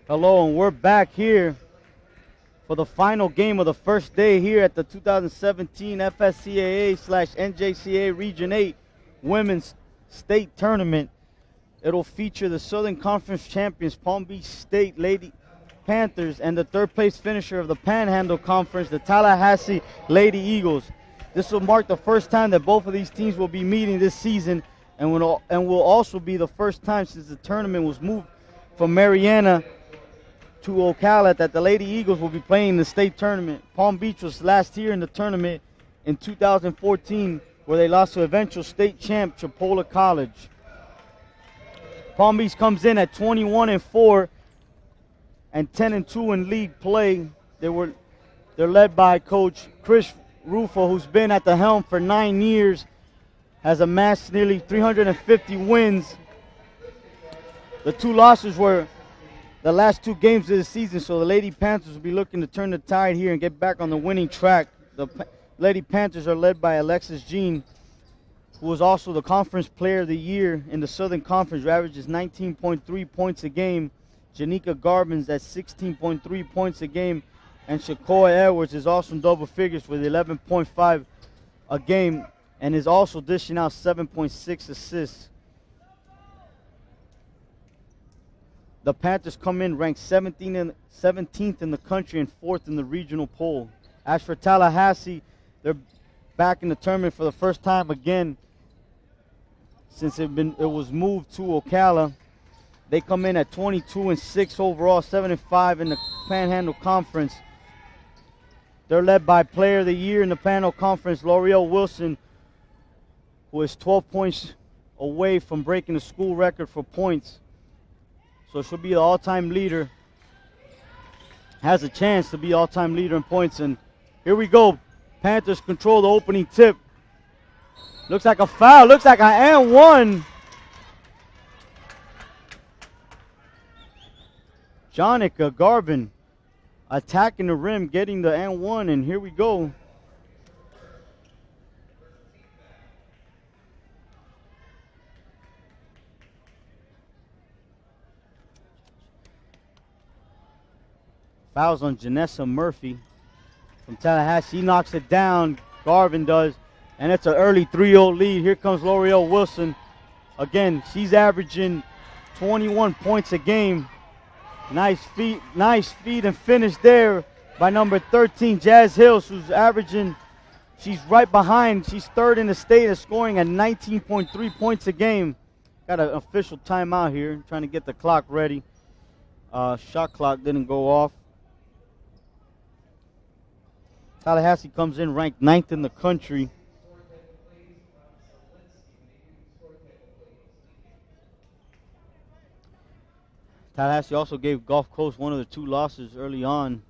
Hello, and we're back here for the final game of the first day here at the 2017 FCSAA/NJCAA Region 8 Women's State Tournament. It'll feature the Southern Conference champions Palm Beach State Lady Panthers and the third place finisher of the Panhandle Conference, the Tallahassee Lady Eagles. This will mark the first time that both of these teams will be meeting this season, and will also be the first time since the tournament was moved from Mariana to Ocala that the Lady Eagles will be playing in the state tournament. Palm Beach was last year in the tournament in 2014, where they lost to eventual state champ Chipola College. Palm Beach comes in at 21-4 and 10-2 in league play. They're led by Coach Chris Rufo, who's been at the helm for 9 years, has amassed nearly 350 wins. The 2 losses were the last 2 games of the season, so the Lady Panthers will be looking to turn the tide here and get back on the winning track. The Lady Panthers are led by Alexis Jean, who was also the Conference Player of the Year in the Southern Conference, who averages 19.3 points a game. Janika Garbins at 16.3 points a game, and Shakoa Edwards is also in double figures with 11.5 a game, and is also dishing out 7.6 assists. The Panthers come in ranked 17th in the country and 4th in the regional poll. As for Tallahassee, they're back in the tournament for the first time again since it was moved to Ocala. They come in at 22-6 overall, 7-5 in the Panhandle Conference. They're led by Player of the Year in the Panhandle Conference, L'Oreal Wilson, who is 12 points away from breaking the school record for points. So she'll be the all-time leader, has a chance to be all-time leader in points. And here we go. Panthers control the opening tip. Looks like a foul. Looks like an and one. Janika Garvin attacking the rim, getting the and one, and here we go. Fouls on Janessa Murphy from Tallahassee. He knocks it down. Garvin does. And it's an early 3-0 lead. Here comes L'Oreal Wilson. Again, she's averaging 21 points a game. Nice feed and finish there by number 13, Jazz Hills, who's averaging, she's right behind. She's 3rd in the state of scoring at 19.3 points a game. Got an official timeout here, trying to get the clock ready. Shot clock didn't go off. Tallahassee comes in ranked 9th in the country. Tallahassee also gave Gulf Coast one of the 2 losses early on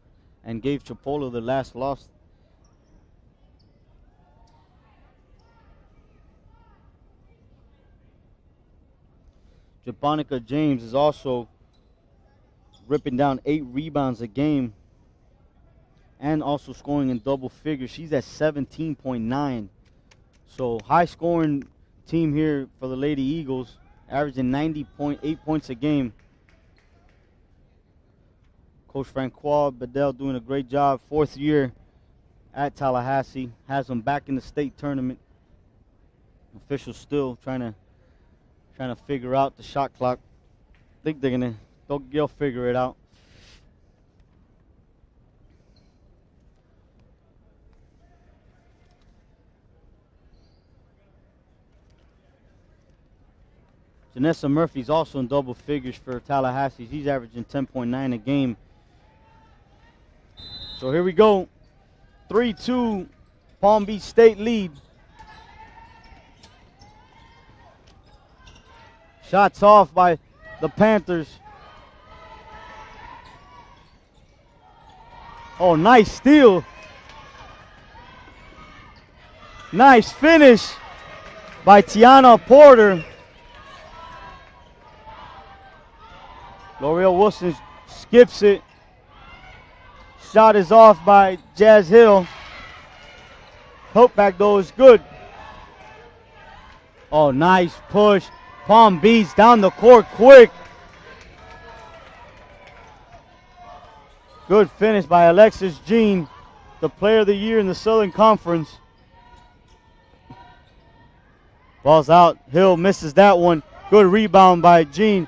and gave Chipola the last loss. Japonica James is also ripping down 8 rebounds a game and also scoring in double figures. She's at 17.9. So high scoring team here for the Lady Eagles, averaging 90.8 points a game. Coach Francois Bedell doing a great job. 4th year at Tallahassee, has them back in the state tournament. Officials still trying to figure out the shot clock. I think they'll figure it out. Janessa Murphy's also in double figures for Tallahassee. He's averaging 10.9 a game. So here we go. 3-2 Palm Beach State lead. Shots off by the Panthers. Oh, nice steal. Nice finish by Tiana Porter. L'Oreal Wilson skips it. Shot is off by Jazz Hill. Hook back though is good. Oh, nice push. Palm Beach down the court quick. Good finish by Alexis Jean, the player of the year in the Southern Conference. Ball's out. Hill misses that one. Good rebound by Jean.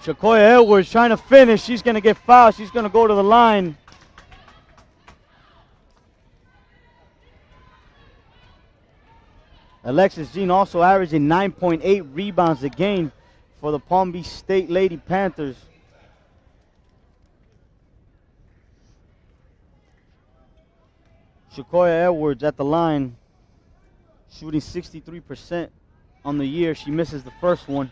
Shakoya Edwards trying to finish. She's going to get fouled. She's going to go to the line. Alexis Jean also averaging 9.8 rebounds a game for the Palm Beach State Lady Panthers. Shakoya Edwards at the line, shooting 63% on the year. She misses the first one.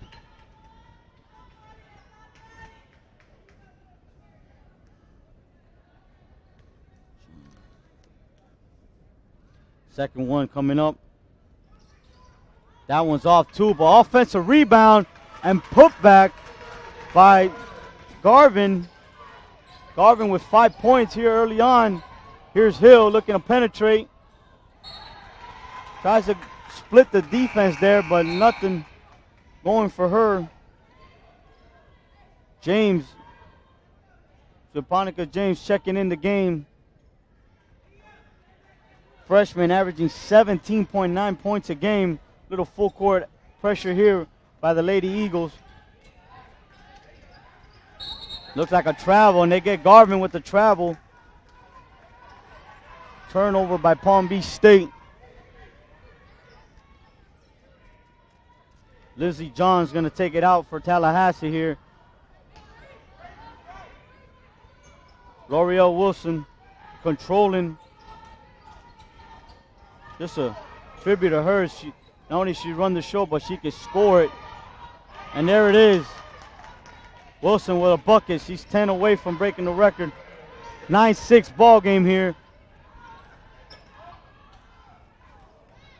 Second one coming up. That one's off too, but offensive rebound and putback by Garvin. Garvin with 5 points here early on. Here's Hill looking to penetrate. Tries to split the defense there, but nothing going for her. James, Japonica James checking in the game. Freshman averaging 17.9 points a game. Little full court pressure here by the Lady Eagles. Looks like a travel, and they get Garvin with the travel. Turnover by Palm Beach State. Lizzie John's going to take it out for Tallahassee here. L'Oreal Wilson controlling. Just a tribute to her. She not only she run the show, but she can score it. And there it is. Wilson with a bucket. She's 10 away from breaking the record. 9-6 ball game here.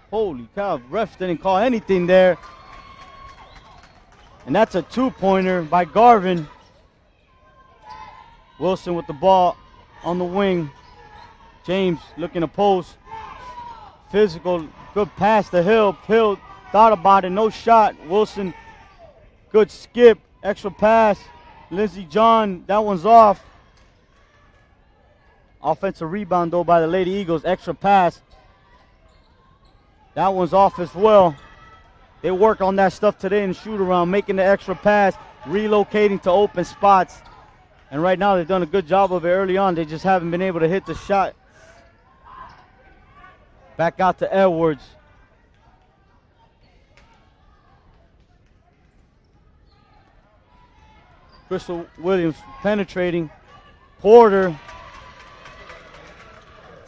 Holy cow, refs didn't call anything there. And that's a two-pointer by Garvin. Wilson with the ball on the wing. James looking to post. Physical, good pass to Hill. Hill thought about it, no shot. Wilson, good skip, extra pass. Lindsey John, that one's off. Offensive rebound though by the Lady Eagles, extra pass. That one's off as well. They work on that stuff today in shoot around, making the extra pass, relocating to open spots. And right now they've done a good job of it early on. They just haven't been able to hit the shot. Back out to Edwards. Crystal Williams penetrating. Porter.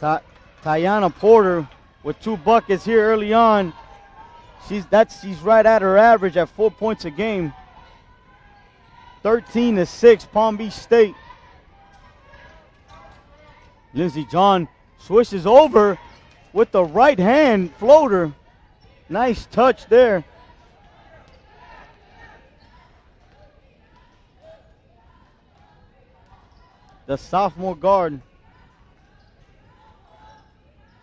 Tiana Porter with 2 buckets here early on. She's right at her average at 4 points a game. 13-6 Palm Beach State. Lindsey John swishes over with the right hand floater. Nice touch there. The sophomore guard.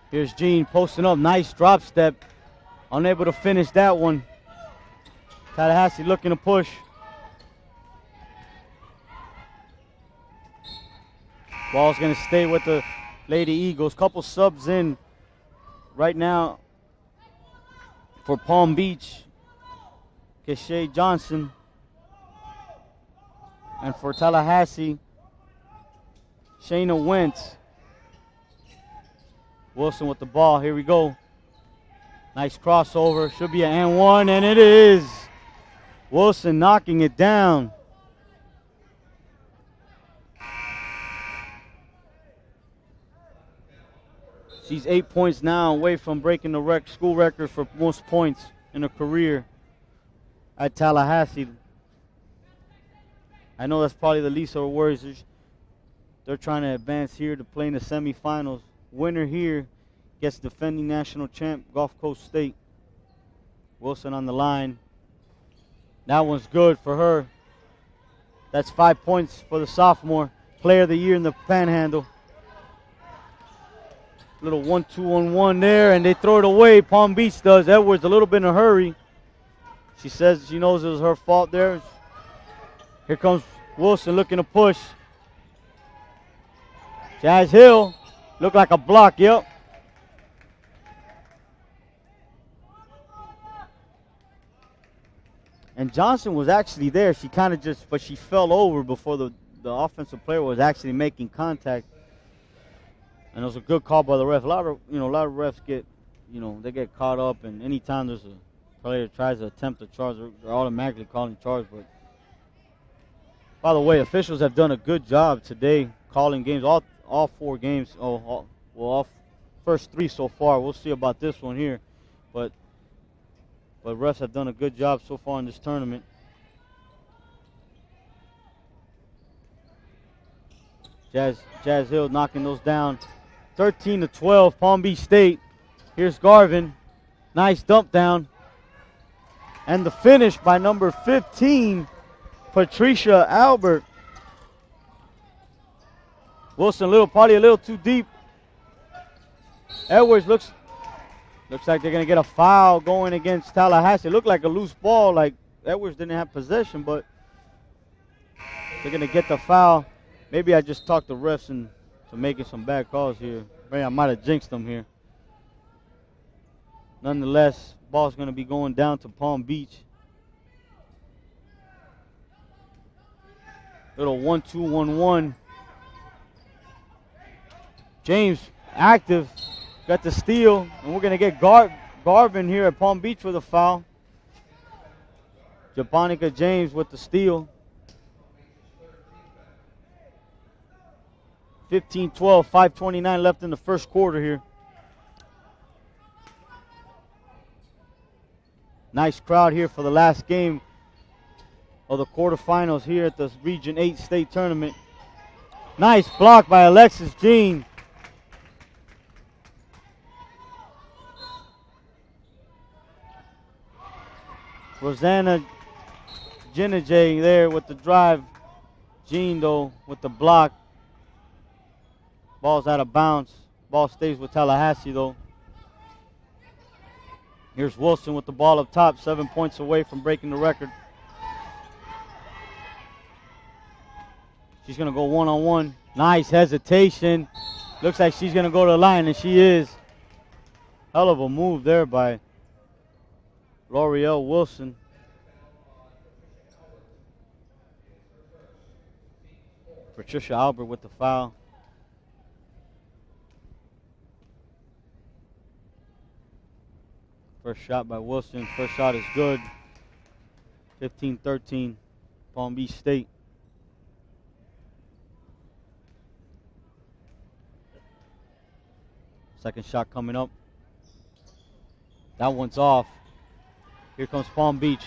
Here's Jean posting up. Nice drop step. Unable to finish that one. Tallahassee looking to push. Ball's going to stay with the Lady Eagles. Couple subs in right now for Palm Beach. Keshae Johnson. And for Tallahassee, Shayna Wentz. Wilson with the ball. Here we go. Nice crossover. Should be an and one, and it is. Wilson knocking it down. She's 8 points now away from breaking the school record for most points in her career at Tallahassee. I know that's probably the least of her worries. They're trying to advance here to play in the semifinals. Winner here gets defending national champ Gulf Coast State. Wilson on the line. That one's good for her. That's 5 points for the sophomore. Player of the year in the Panhandle. Little 1-2-on-1 there, and they throw it away. Palm Beach does. Edwards a little bit in a hurry. She says she knows it was her fault there. Here comes Wilson looking to push. Jazz Hill looked like a block, yep. And Johnson was actually there. She kind of just, but she fell over before the offensive player was actually making contact. And it was a good call by the ref. A lot of refs get, they get caught up, and anytime there's a player tries to attempt a charge, they're automatically calling charge. But by the way, officials have done a good job today calling games. All 4 games. All first 3 so far. We'll see about this one here, but refs have done a good job so far in this tournament. Jazz Hill knocking those down. 13-12, Palm Beach State. Here's Garvin. Nice dump down. And the finish by number 15, Patricia Albert. Wilson, probably a little too deep. Edwards looks like they're going to get a foul going against Tallahassee. It looked like a loose ball, like Edwards didn't have possession, but they're going to get the foul. Maybe I just talked the refs into making some bad calls here. Maybe I might have jinxed them here. Nonetheless, ball's going to be going down to Palm Beach. Little 1-2-1-1. James active. Got the steal, and we're going to get Garvin here at Palm Beach with a foul. Japonica James with the steal. 15-12, 5:29 left in the first quarter here. Nice crowd here for the last game of the quarterfinals here at the Region 8 state tournament. Nice block by Alexis Jean. Rosanna Ginajay there with the drive. Jean, though, with the block. Ball's out of bounds. Ball stays with Tallahassee, though. Here's Wilson with the ball up top, 7 points away from breaking the record. She's going to go one-on-one. Nice hesitation. Looks like she's going to go to the line, and she is. Hell of a move there by L'Oreal Wilson. Patricia Albert with the foul. First shot by Wilson. First shot is good. 15-13, Palm Beach State. Second shot coming up. That one's off. Here comes Palm Beach.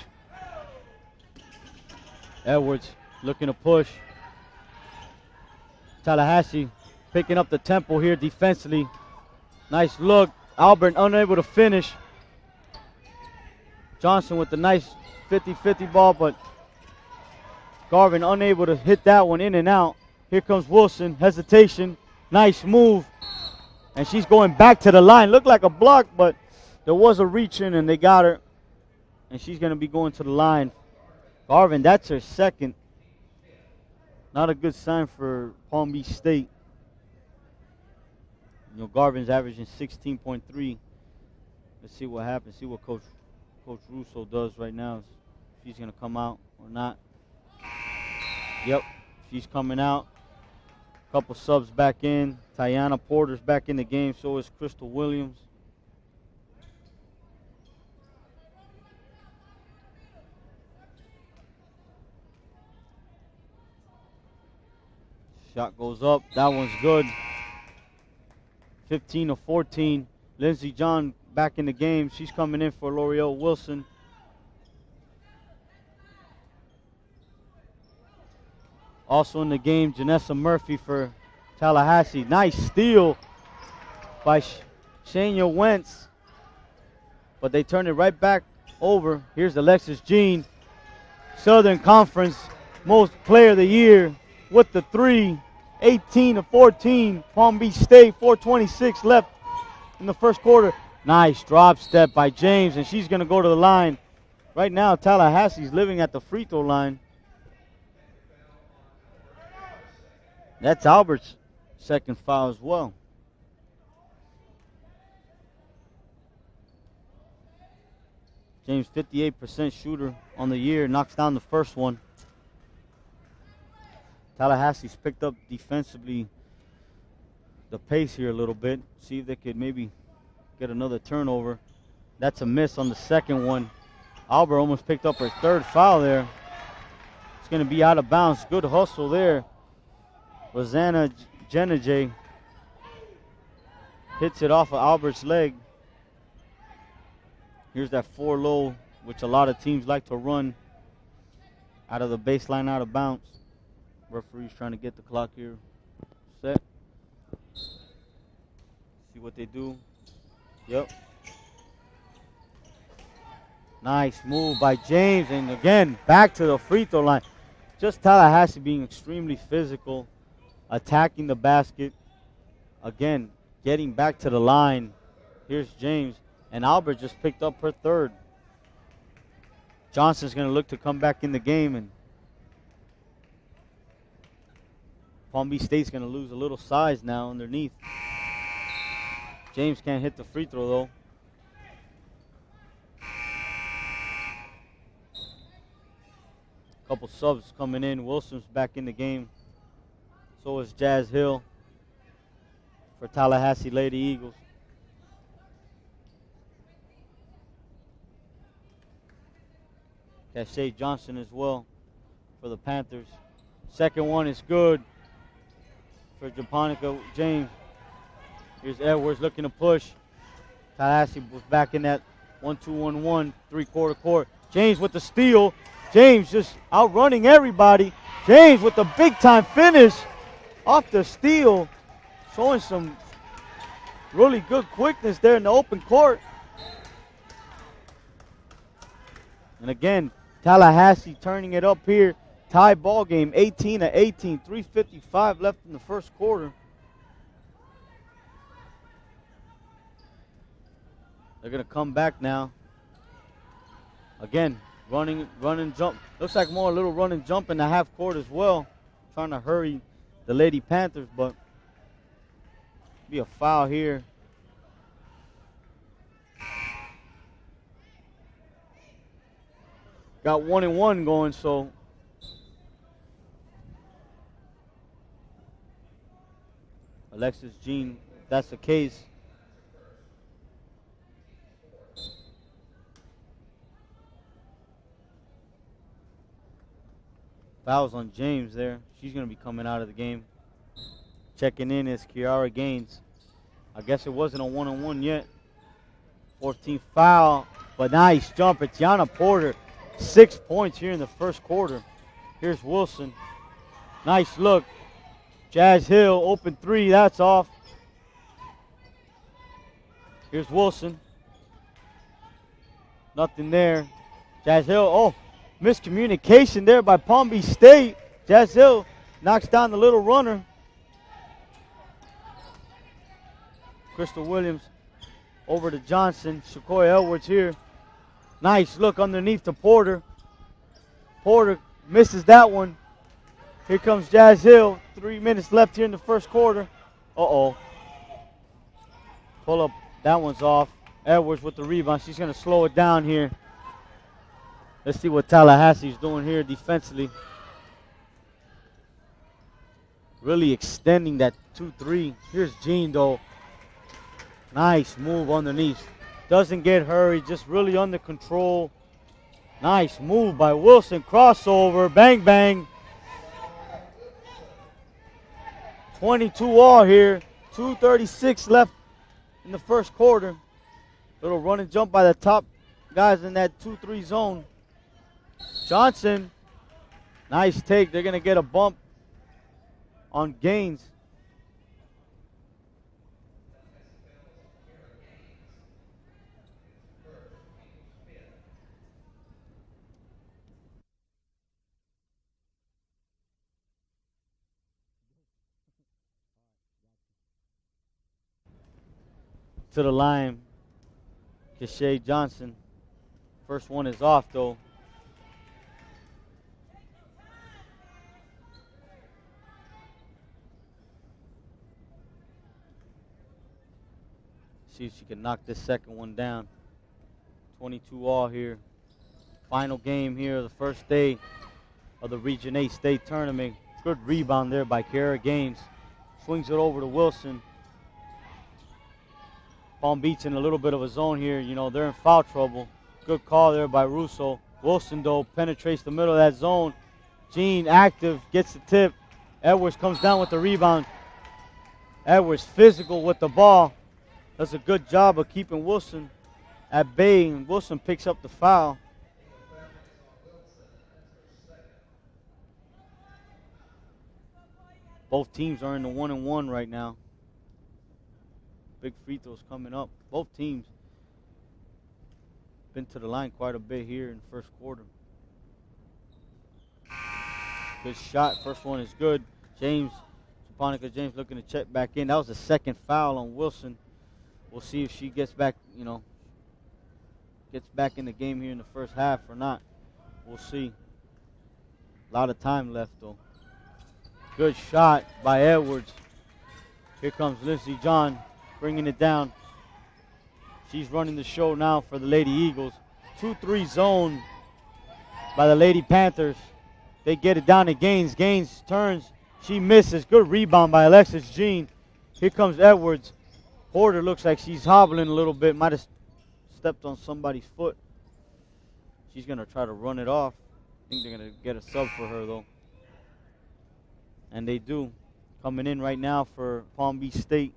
Edwards looking to push. Tallahassee picking up the tempo here defensively. Nice look. Albert unable to finish. Johnson with the nice 50-50 ball, but Garvin unable to hit that one in and out. Here comes Wilson. Hesitation. Nice move. And she's going back to the line. Looked like a block, but there was a reach in and they got her. And she's going to be going to the line. Garvin, that's her second. Not a good sign for Palm Beach State. Garvin's averaging 16.3. Let's see what happens. See what Coach Russo does right now. If she's going to come out or not. Yep, she's coming out. Couple subs back in. Tiana Porter's back in the game. So is Crystal Williams. Shot goes up. That one's good. 15-14. Lindsey John back in the game. She's coming in for L'Oreal Wilson. Also in the game, Janessa Murphy for Tallahassee. Nice steal by Shania Wentz. But they turn it right back over. Here's Alexis Jean. Southern Conference Most Player of the Year with the three. 18-14. Palm Beach State, 4:26 left in the first quarter. Nice drop step by James, and she's going to go to the line. Right now, Tallahassee's living at the free throw line. That's Albert's second foul as well. James, 58% shooter on the year, knocks down the first one. Tallahassee's picked up defensively the pace here a little bit. See if they could maybe get another turnover. That's a miss on the second one. Albert almost picked up her third foul there. It's going to be out of bounds. Good hustle there. Rosanna Genajay hits it off of Albert's leg. Here's that 4-low, which a lot of teams like to run out of the baseline, out of bounds. Referee's trying to get the clock here set. See what they do. Yep. Nice move by James, and again, back to the free throw line. Just Tallahassee being extremely physical, attacking the basket. Again, getting back to the line. Here's James, and Albert just picked up her third. Johnson's going to look to come back in the game, and Palm Beach State's going to lose a little size now underneath. James can't hit the free throw, though. Couple subs coming in. Wilson's back in the game. So is Jazz Hill for Tallahassee Lady Eagles. Cache Johnson as well for the Panthers. Second one is good for Japonica James. Here's Edwards looking to push. Tallahassee was back in that 1-2-1-1, three-quarter court. James with the steal. James just outrunning everybody. James with the big-time finish off the steal, showing some really good quickness there in the open court. And again, Tallahassee turning it up here. Tie ball game, 18-18, 3:55 left in the first quarter. They're going to come back now. Again, run and jump. Looks like more a little run and jump in the half court as well. Trying to hurry the Lady Panthers, but be a foul here. Got 1-and-1 going, so Alexis Jean, if that's the case. Fouls on James there. She's going to be coming out of the game. Checking in is Kiara Gaines. I guess it wasn't a 1-on-1 yet. 14th foul, but nice jumper. Tiana Porter, 6 points here in the first quarter. Here's Wilson. Nice look. Jazz Hill, open three. That's off. Here's Wilson. Nothing there. Jazz Hill, oh, miscommunication there by Palm Beach State. Jazz Hill knocks down the little runner. Crystal Williams over to Johnson. Shakoya Edwards here. Nice look underneath to Porter. Porter misses that one. Here comes Jazz Hill. 3 minutes left here in the first quarter. Uh-oh. Pull up. That one's off. Edwards with the rebound. She's going to slow it down here. Let's see what Tallahassee's doing here defensively. Really extending that 2-3. Here's Jean, though. Nice move underneath. Doesn't get hurried, just really under control. Nice move by Wilson. Crossover. Bang, bang. 22 all here. 2:36 left in the first quarter. Little run and jump by the top guys in that 2-3 zone. Johnson. Nice take. They're going to get a bump on Gaines. To the line, Cache Johnson. First one is off, though. See if she can knock this second one down. 22 all here. Final game here, the first day of the Region 8 state tournament. Good rebound there by Kiara Gaines. Swings it over to Wilson. Palm Beach in a little bit of a zone here. You know, they're in foul trouble. Good call there by Russo. Wilson, though, penetrates the middle of that zone. Jean, active, gets the tip. Edwards comes down with the rebound. Edwards physical with the ball. Does a good job of keeping Wilson at bay, and Wilson picks up the foul. Both teams are in the 1-and-1 right now. Big free throws coming up. Both teams been to the line quite a bit here in the first quarter. Good shot. First one is good. James looking to check back in. That was the second foul on Wilson. We'll see if she gets back, you know, gets back in the game here in the first half or not. We'll see. A lot of time left, though. Good shot by Edwards. Here comes Lindsey John bringing it down. She's running the show now for the Lady Eagles. 2-3 zone by the Lady Panthers. They get it down to Gaines. Gaines turns. She misses. Good rebound by Alexis Jean. Here comes Edwards. Porter looks like she's hobbling a little bit. Might have stepped on somebody's foot. She's going to try to run it off. I think they're going to get a sub for her, though. And they do. Coming in right now for Palm Beach State,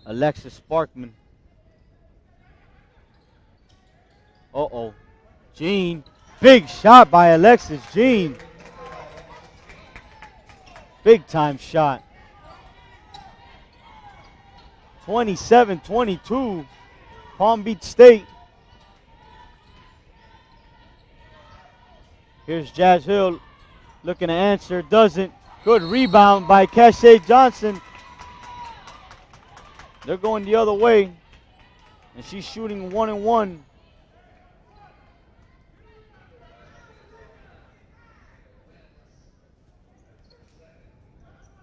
Alexis Sparkman. Uh-oh. Jean. Big shot by Alexis Jean. Big time shot. 27-22. Palm Beach State. Here's Jazz Hill looking to answer. Doesn't. Good rebound by Cashay Johnson. They're going the other way. And she's shooting 1-and-1.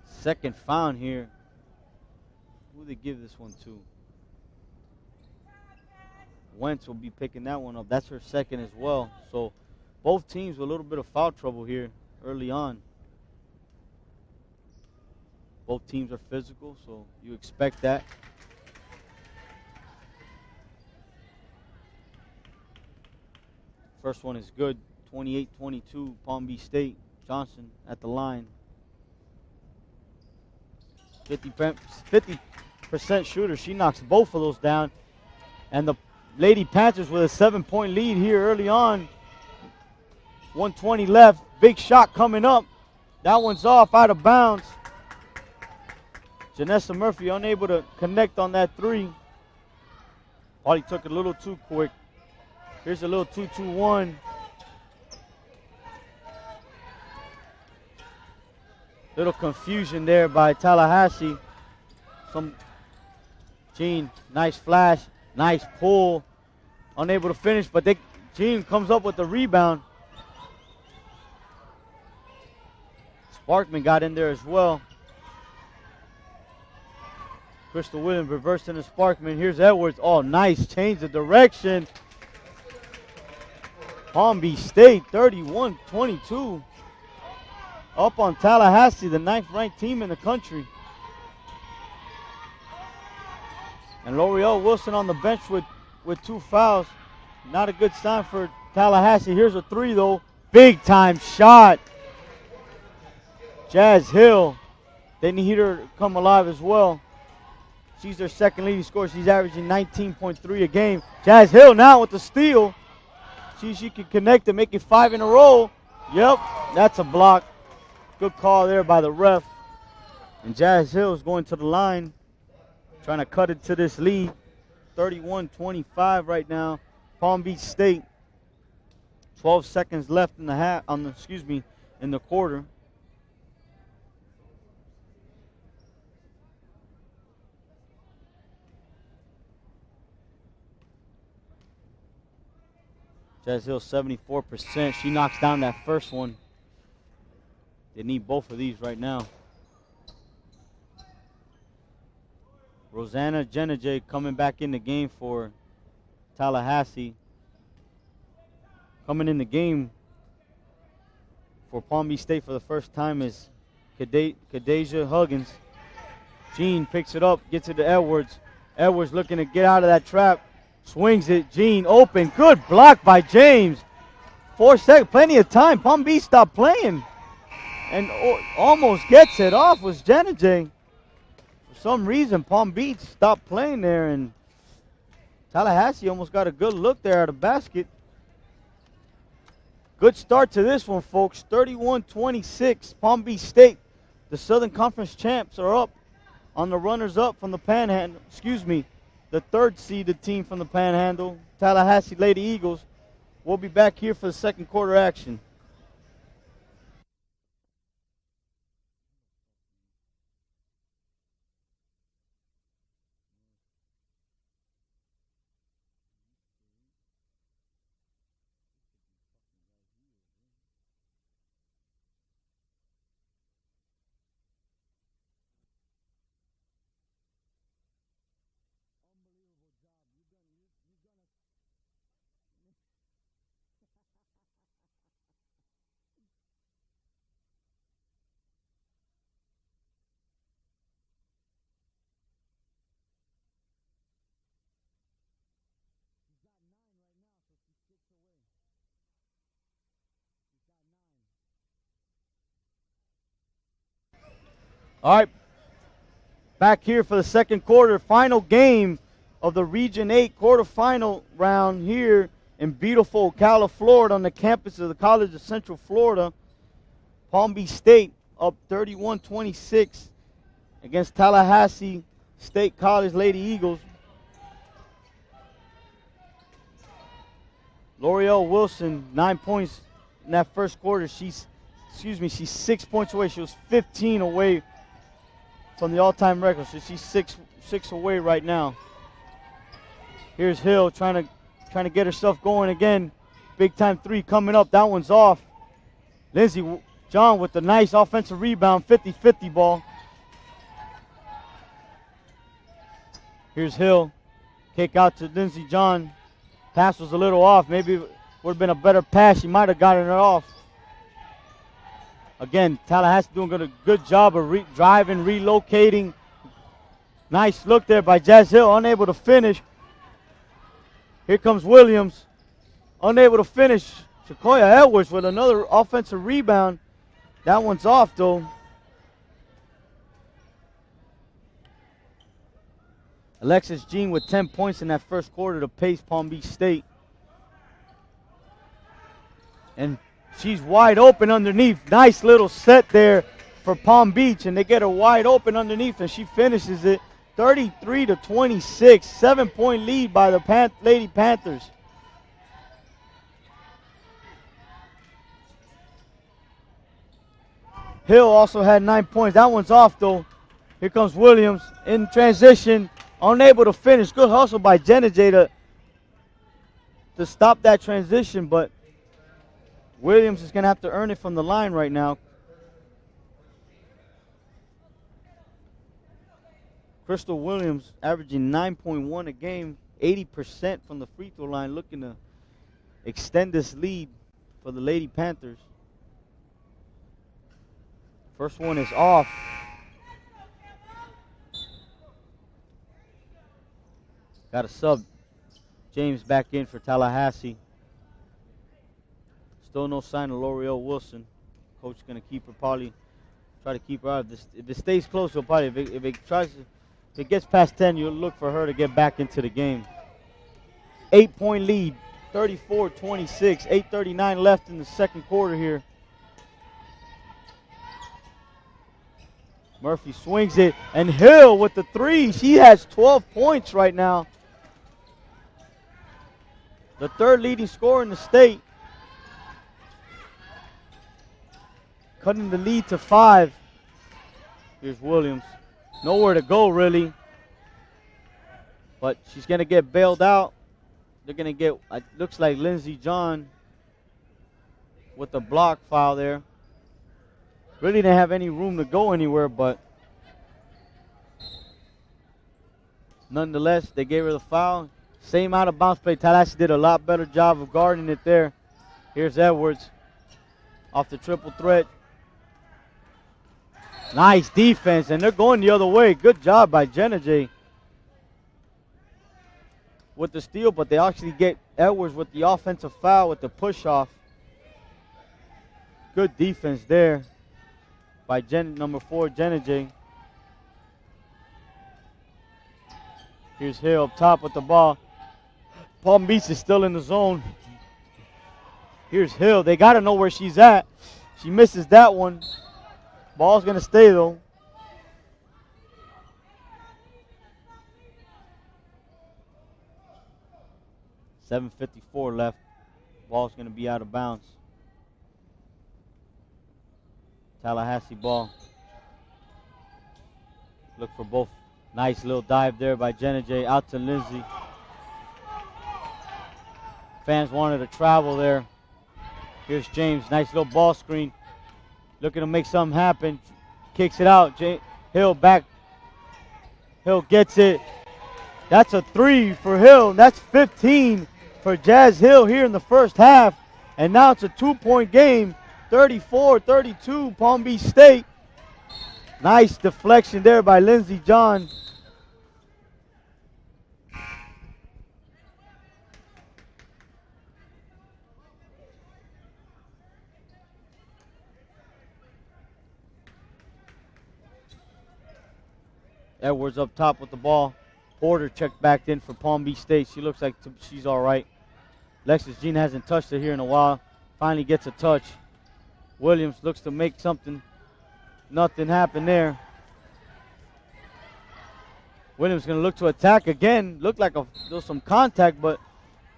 Second foul here. Who do they give this one to? Wentz will be picking that one up. That's her second as well. So both teams with a little bit of foul trouble here early on. Both teams are physical, so you expect that. First one is good. 28-22, Palm Beach State. Johnson at the line. 50% shooter. She knocks both of those down. And the Lady Panthers with a 7-point lead here early on. 1:20 left. Big shot coming up. That one's off, out of bounds. Janessa Murphy unable to connect on that three. Probably took it a little too quick. Here's a little 2-2-1. Little confusion there by Tallahassee. Jean, nice flash, nice pull. Unable to finish, but Jean comes up with the rebound. Sparkman got in there as well. Crystal Williams reversing the Sparkman. Here's Edwards. Oh, nice change of direction. Palm Beach State, 31-22. Up on Tallahassee, the 9th-ranked team in the country. And L'Oreal Wilson on the bench with 2 fouls. Not a good sign for Tallahassee. Here's a three, though. Big-time shot. Jazz Hill. They need her to come alive as well. She's their second leading scorer. She's averaging 19.3 a game. Jazz Hill now with the steal. See if she can connect and make it 5 in a row. Yep, that's a block. Good call there by the ref. And Jazz Hill is going to the line, trying to cut it to this lead. 31-25 right now. Palm Beach State. 12 seconds left in the half. In the quarter. Jazz Hill 74%. She knocks down that first one. They need both of these right now. Rosanna Genajay coming back in the game for Tallahassee. Coming in the game for Palm Beach State for the first time is Kadeja Huggins. Jean picks it up, gets it to Edwards. Edwards looking to get out of that trap. Swings it. Jean open. Good block by James. 4 seconds. Plenty of time. Palm Beach stopped playing. And almost gets it off was Genajay. For some reason, Palm Beach stopped playing there. And Tallahassee almost got a good look there at the basket. Good start to this one, folks. 31-26. Palm Beach State, the Southern Conference champs, are up on the runners-up from the Panhandle. Excuse me, the third-seeded team from the Panhandle, Tallahassee Lady Eagles. We'll be back here for the second quarter action. All right, back here for the second quarter, final game of the Region 8 quarterfinal round here in beautiful Ocala, Florida, on the campus of the College of Central Florida. Palm Beach State up 31-26 against Tallahassee State College Lady Eagles. L'Oreal Wilson, 9 points in that first quarter. She's 6 points away. She was 15 away from the all-time record, so she's six away right now. Here's Hill trying to get herself going again. Big time three coming up. That one's off. Lindsey John with the nice offensive rebound, 50-50 ball. Here's Hill. Kick out to Lindsey John. Pass was a little off. Maybe it would have been a better pass. She might have gotten it off. Again, Tallahassee doing a good job of driving, relocating. Nice look there by Jazz Hill, unable to finish. Here comes Williams, unable to finish. Sequoia Edwards with another offensive rebound. That one's off, though. Alexis Jean with 10 points in that first quarter to pace Palm Beach State. And she's wide open underneath. Nice little set there for Palm Beach, and they get her wide open underneath, and she finishes it 33-26. 7-point lead by the Lady Panthers. Hill also had 9 points. That one's off, though. Here comes Williams in transition, unable to finish. Good hustle by Genajay to stop that transition, but Williams is going to have to earn it from the line right now. Crystal Williams averaging 9.1 a game, 80% from the free throw line, looking to extend this lead for the Lady Panthers. First one is off. Got a sub. James back in for Tallahassee. Still no sign of L'Oreal Wilson. Coach is going to keep her, probably try to keep her out. If it stays close, he'll probably, if it gets past 10, you'll look for her to get back into the game. 8-point lead, 34-26, 8:39 left in the second quarter here. Murphy swings it, and Hill with the three. She has 12 points right now. The third leading scorer in the state. Cutting the lead to 5. Here's Williams. Nowhere to go, really. But she's going to get bailed out. They're going to get, it looks like Lindsey John with the block foul there. Really didn't have any room to go anywhere, but Nonetheless, they gave her the foul. Same out of bounds play. Tallahassee did a lot better job of guarding it there. Here's Edwards off the triple threat. Nice defense, and they're going the other way. Good job by Jenna J with the steal, but they actually get Edwards with the offensive foul with the push-off. Good defense there by number 4, Jenna J. Here's Hill up top with the ball. Palm Beach is still in the zone. Here's Hill. They got to know where she's at. She misses that one. Ball's going to stay, though. .7:54 left. Ball's going to be out of bounds. Tallahassee ball. Look for both. Nice little dive there by Jenna J. Out to Lindsay. Fans wanted to travel there. Here's James. Nice little ball screen. Looking to make something happen. Kicks it out. Hill back. Hill gets it. That's a 3 for Hill. That's 15 for Jazz Hill here in the first half. And now it's a 2-point game. 34-32 Palm Beach State. Nice deflection there by Lindsey John. Edwards up top with the ball. Porter checked back in for Palm Beach State. She looks like she's all right. Alexis Jean hasn't touched it here in a while. Finally gets a touch. Williams looks to make something. Nothing happened there. Williams going to look to attack again. Looked like there was some contact, but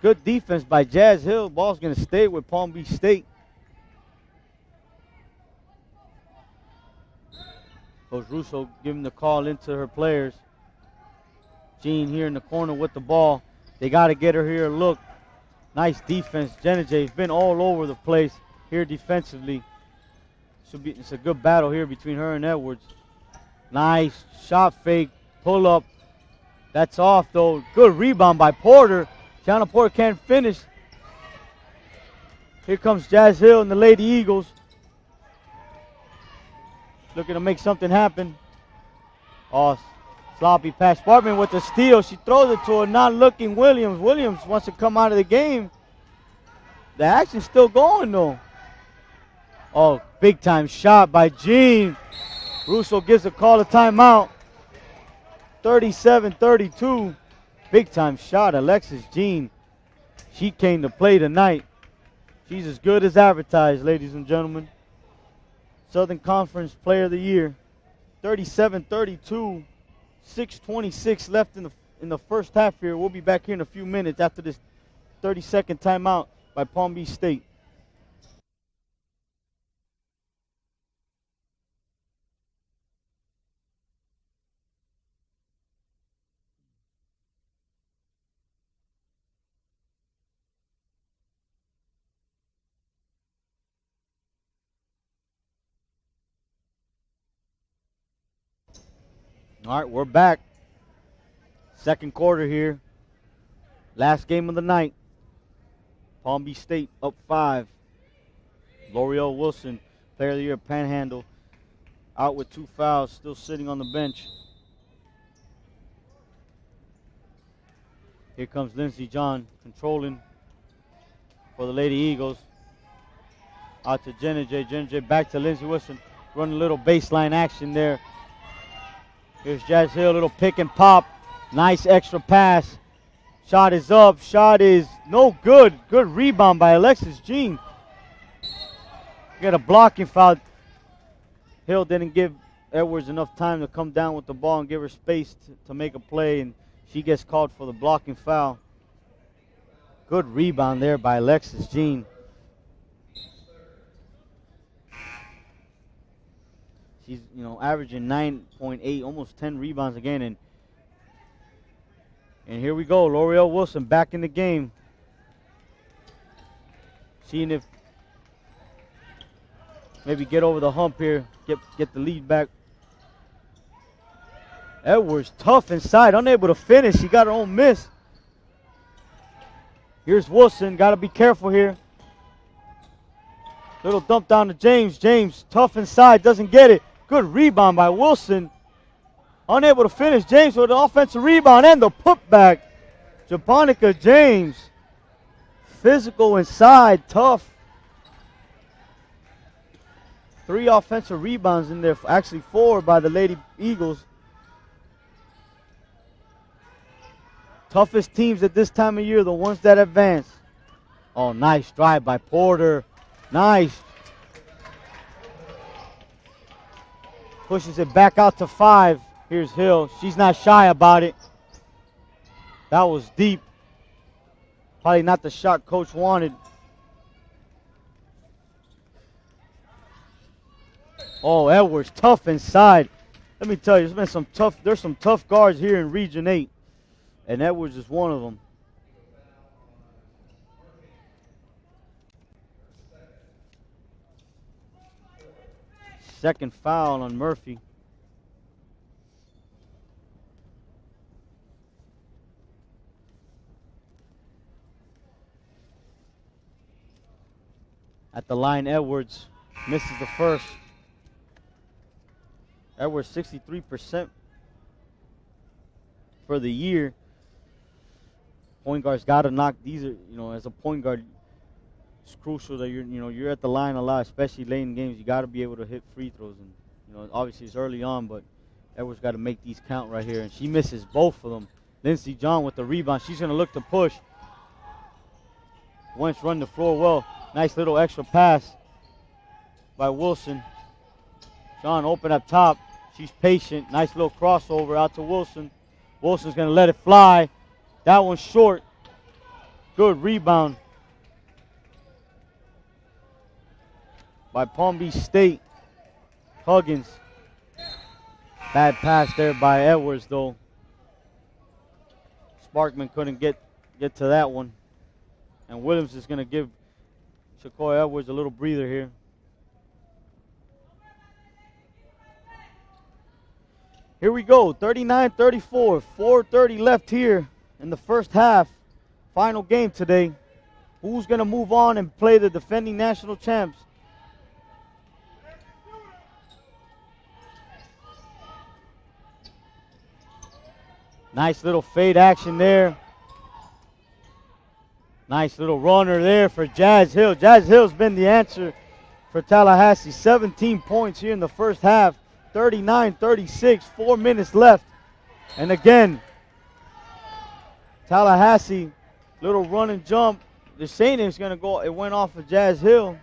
good defense by Jazz Hill. Ball's going to stay with Palm Beach State. Coach Russo giving the call into her players. Jean here in the corner with the ball. They got to get her here a look. Nice defense. Jenna J's been all over the place here defensively. It's a good battle here between her and Edwards. Nice shot fake, pull up. That's off though. Good rebound by Porter. Gianna Porter can't finish. Here comes Jazz Hill and the Lady Eagles. Looking to make something happen. Oh, sloppy pass. Sparkman with the steal. She throws it to a not-looking Williams. Williams wants to come out of the game. The action's still going, though. Oh, big-time shot by Jean. Russo gives a call to timeout. 37-32. Big-time shot, Alexis Jean. She came to play tonight. She's as good as advertised, ladies and gentlemen. Southern Conference Player of the Year. 37-32. 6:26 left in the first half here. We'll be back here in a few minutes after this 30-second timeout by Palm Beach State. All right, we're back. Second quarter here. Last game of the night. Palm Beach State up 5. L'Oreal Wilson, Player of the Year, Panhandle, out with 2 fouls, still sitting on the bench. Here comes Lindsey John, controlling for the Lady Eagles. Out to Jenna J. Jenna J back to Lindsey Wilson. Running a little baseline action there. Here's Jazz Hill, little pick and pop. Nice extra pass. Shot is up. Shot is no good. Good rebound by Alexis Jean. Got a blocking foul. Hill didn't give Edwards enough time to come down with the ball and give her space to make a play, and she gets called for the blocking foul. Good rebound there by Alexis Jean. She's, averaging 9.8, almost 10 rebounds again. And here we go. L'Oreal Wilson back in the game. Seeing if maybe get over the hump here, get the lead back. Edwards tough inside, unable to finish. She got her own miss. Here's Wilson, got to be careful here. Little dump down to James. James tough inside, doesn't get it. Good rebound by Wilson. Unable to finish. James with the offensive rebound and the putback. Japonica James. Physical inside, tough. 3 offensive rebounds in there, actually 4 by the Lady Eagles. Toughest teams at this time of year, the ones that advance. Oh, nice drive by Porter. Nice. Pushes it back out to 5. Here's Hill. She's not shy about it. That was deep. Probably not the shot coach wanted. Oh, Edwards, tough inside. Let me tell you, there's some tough guards here in Region 8. And Edwards is one of them. Second foul on Murphy. At the line, Edwards misses the first. Edwards 63% for the year. Point guard's got to knock these. As a point guard, it's crucial that you're at the line a lot, especially late in games. You got to be able to hit free throws, and obviously it's early on, but Edwards got to make these count right here, and she misses both of them. Lindsey John with the rebound. She's gonna look to push. Wentz run the floor well. Nice little extra pass by Wilson. John open up top. She's patient. Nice little crossover out to Wilson. Wilson's gonna let it fly. That one's short. Good rebound by Palm Beach State. Huggins. Bad pass there by Edwards though. Sparkman couldn't get to that one. And Williams is gonna give Shakoy Edwards a little breather here. Here we go, 39-34, 4:30 left here in the first half. Final game today. Who's going to move on and play the defending national champs? Nice little fade action there. Nice little runner there for Jazz Hill. Jazz Hill's been the answer for Tallahassee. 17 points here in the first half. 39-36, 4 minutes left. And again, Tallahassee, little run and jump. They're saying it's going to go. It went off of Jazz Hill.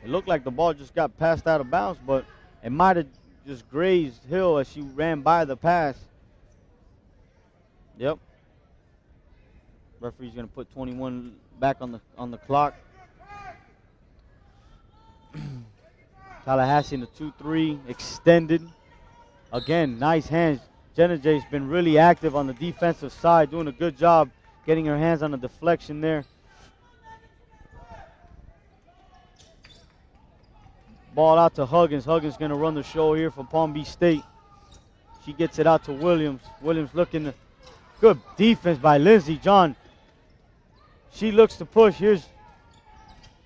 It looked like the ball just got passed out of bounds, but it might have just grazed Hill as she ran by the pass. Yep. Referee's going to put 21 back on the clock. Tallahassee in the 2-3 extended. Again, nice hands. Jenna J's been really active on the defensive side, doing a good job getting her hands on the deflection there. Ball out to Huggins. Huggins going to run the show here for Palm Beach State. She gets it out to Williams. Williams looking to, good defense by Lindsey John. She looks to push. Here's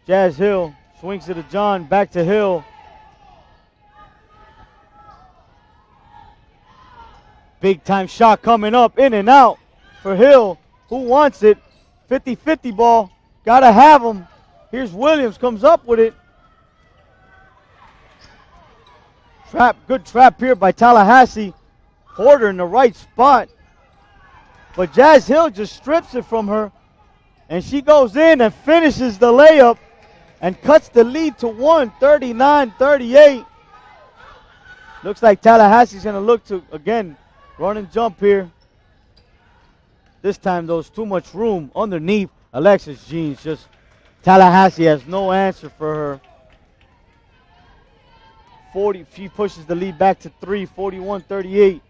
Jazz Hill. Swings it to John. Back to Hill. Big time shot coming up. In and out for Hill. Who wants it? 50-50 ball. Gotta have him. Here's Williams. Comes up with it. Trap. Good trap here by Tallahassee. Porter in the right spot. But Jazz Hill just strips it from her. And she goes in and finishes the layup and cuts the lead to 1, 39-38. Looks like Tallahassee's going to look to, again, run and jump here. This time, though, too much room underneath Alexis Jeans. Just Tallahassee has no answer for her. 40. She pushes the lead back to 3, 41-38.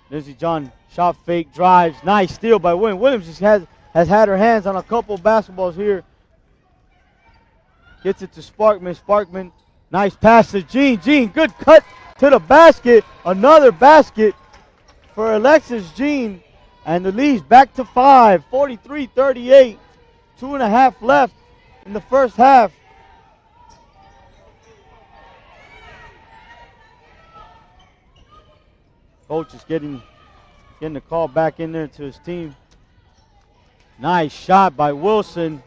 Lindsey John, shot fake, drives. Nice steal by Williams. Williams just has had her hands on a couple basketballs here. Gets it to Sparkman. Sparkman Nice pass to Jean. Jean, good cut to the basket. Another basket for Alexis Jean. And the lead's back to 5, 43-38. 2.5 left in the first half. Coach is getting the call back in there to his team. Nice shot by Wilson.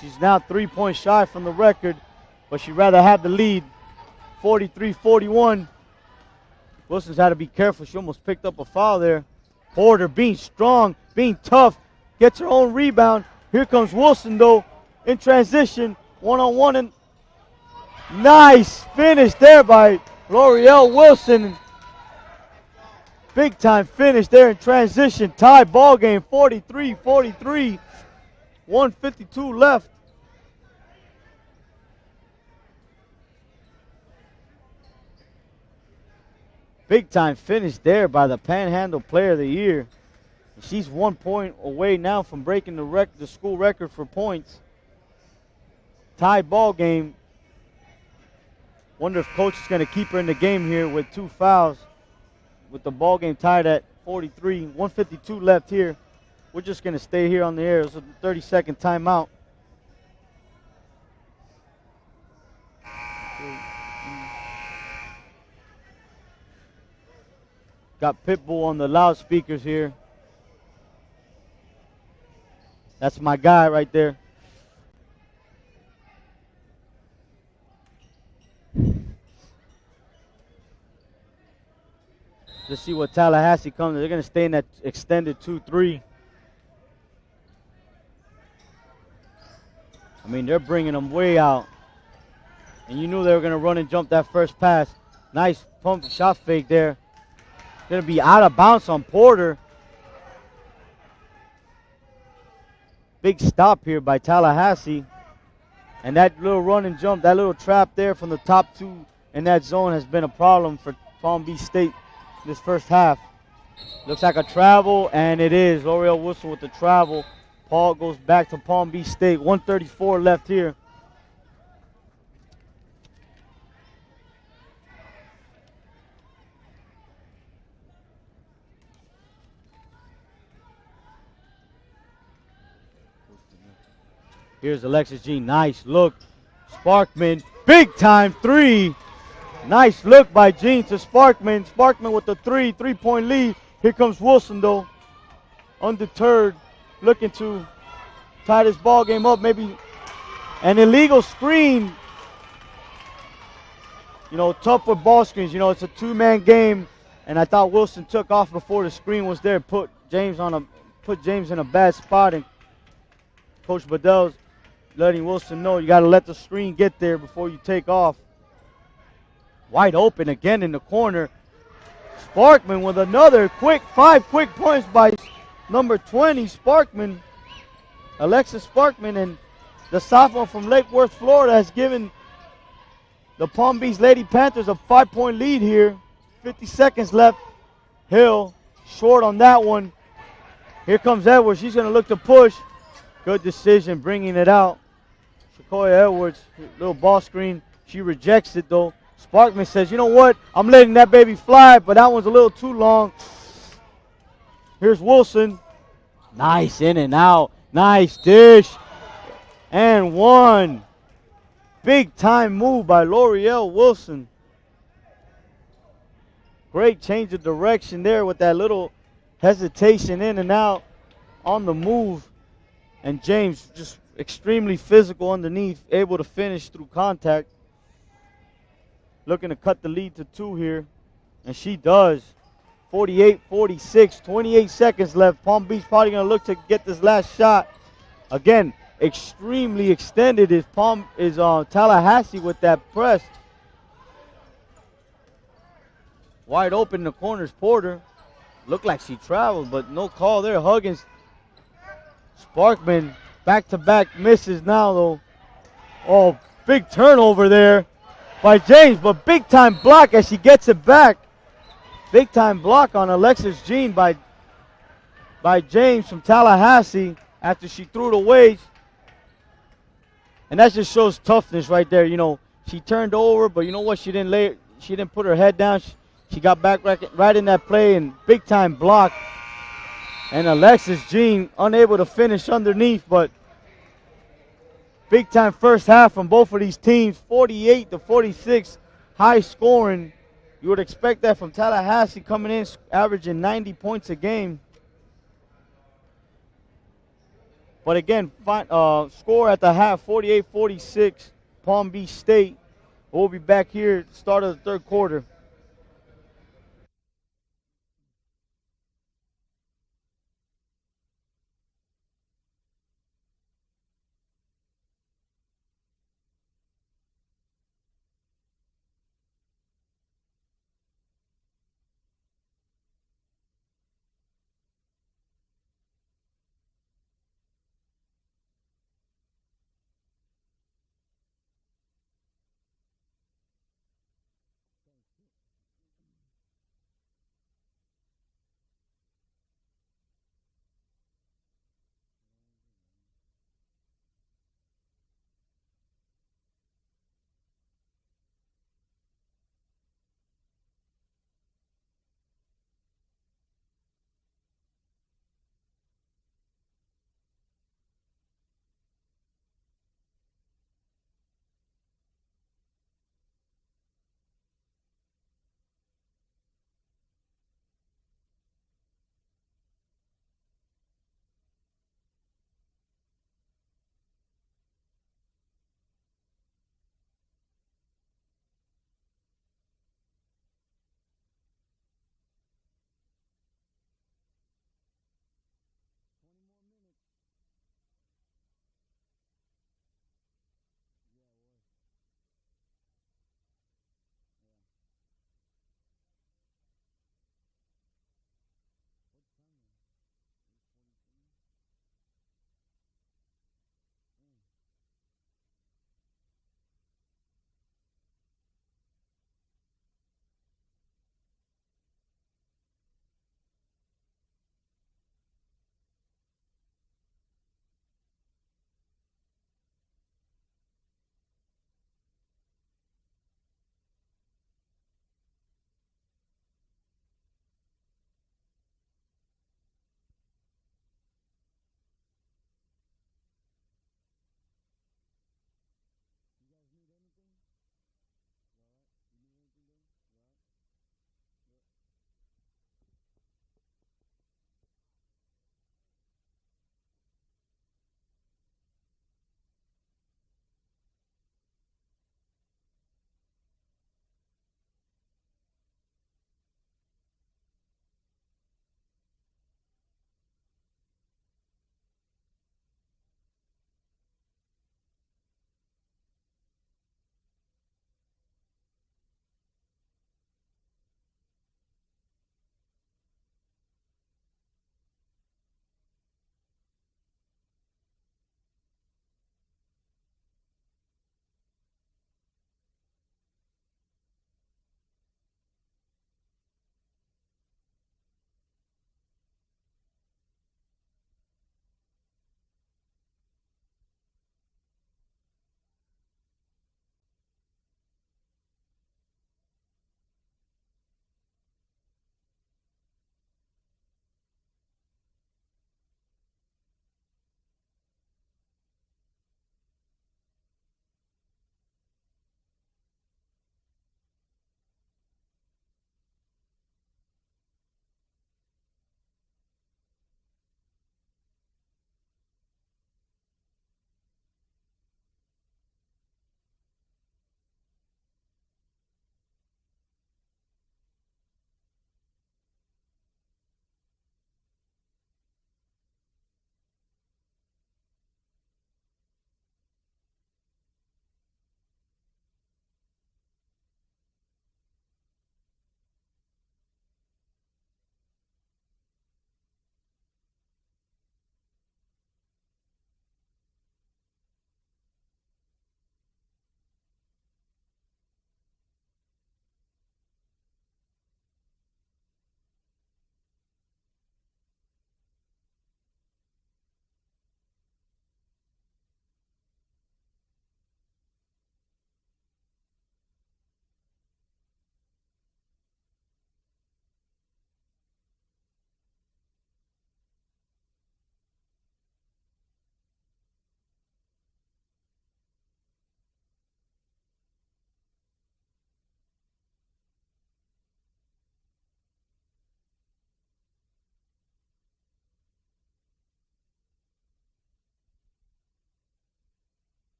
She's now 3 points shy from the record, but she'd rather have the lead. 43-41. Wilson's had to be careful. She almost picked up a foul there. Porter being strong, being tough, gets her own rebound. Here comes Wilson, though, in transition. One-on-one, and nice finish there by L'Oreal Wilson. Big time finish there in transition. Tie ball game, 43-43. 1:52 left. Big time finish there by the Panhandle Player of the Year. She's 1 point away now from breaking the school record for points. Tie ball game. Wonder if coach is going to keep her in the game here with 2 fouls. With the ball game tied at 43. 1:52 left here. We're just going to stay here on the air. It's a 30-second timeout. Got Pitbull on the loudspeakers here. That's my guy right there. Let's see what Tallahassee comes. They're going to stay in that extended 2-3. I mean, they're bringing them way out. And you knew they were going to run and jump that first pass. Nice pump shot fake there. Going to be out of bounds on Porter. Big stop here by Tallahassee. And that little run and jump, that little trap there from the top 2 in that zone has been a problem for Palm Beach State this first half. Looks like a travel, and it is. L'Oreal Wilson with the travel. Paul goes back to Palm Beach State. 1:34 left here. Here's Alexis Jean. Nice look. Sparkman. Big time 3. Nice look by Jean to Sparkman. Sparkman with the 3-point lead. Here comes Wilson, though. Undeterred. Looking to tie this ball game up. Maybe an illegal screen. You know, tough with ball screens. You know, it's a 2-man game. And I thought Wilson took off before the screen was there. Put James in a bad spot. And Coach Bedell's letting Wilson know you got to let the screen get there before you take off. Wide open again in the corner. Sparkman with another 5 quick points by number 20, Sparkman. Alexis Sparkman, and the sophomore from Lake Worth, Florida, has given the Palm Beach Lady Panthers a 5-point lead here. 50 seconds left. Hill short on that one. Here comes Edwards. She's going to look to push. Good decision bringing it out. Sequoia Edwards, little ball screen. She rejects it, though. Sparkman says, you know what? I'm letting that baby fly, but that one's a little too long. Here's Wilson. Nice in and out. Nice dish. And 1. Big time move by L'Oreal Wilson. Great change of direction there with that little hesitation in and out on the move. And James just extremely physical underneath, able to finish through contact. Looking to cut the lead to 2 here. And she does. 48-46, 28 seconds left. Palm Beach probably going to look to get this last shot. Again, extremely extended is Tallahassee with that press. Wide open in the corners, Porter. Looked like she traveled, but no call there. Huggins. Sparkman back-to-back misses now, though. Oh, big turnover there by James, but big-time block as she gets it back. Big-time block on Alexis Jean by James from Tallahassee after she threw it away. And that just shows toughness right there. You know, she turned over, but you know what? She didn't put her head down. She got back right in that play and big time block. And Alexis Jean unable to finish underneath, but big time first half from both of these teams, 48-46, high scoring. You would expect that from Tallahassee coming in, averaging 90 points a game. But again, score at the half, 48-46, Palm Beach State. We'll be back here at the start of the third quarter.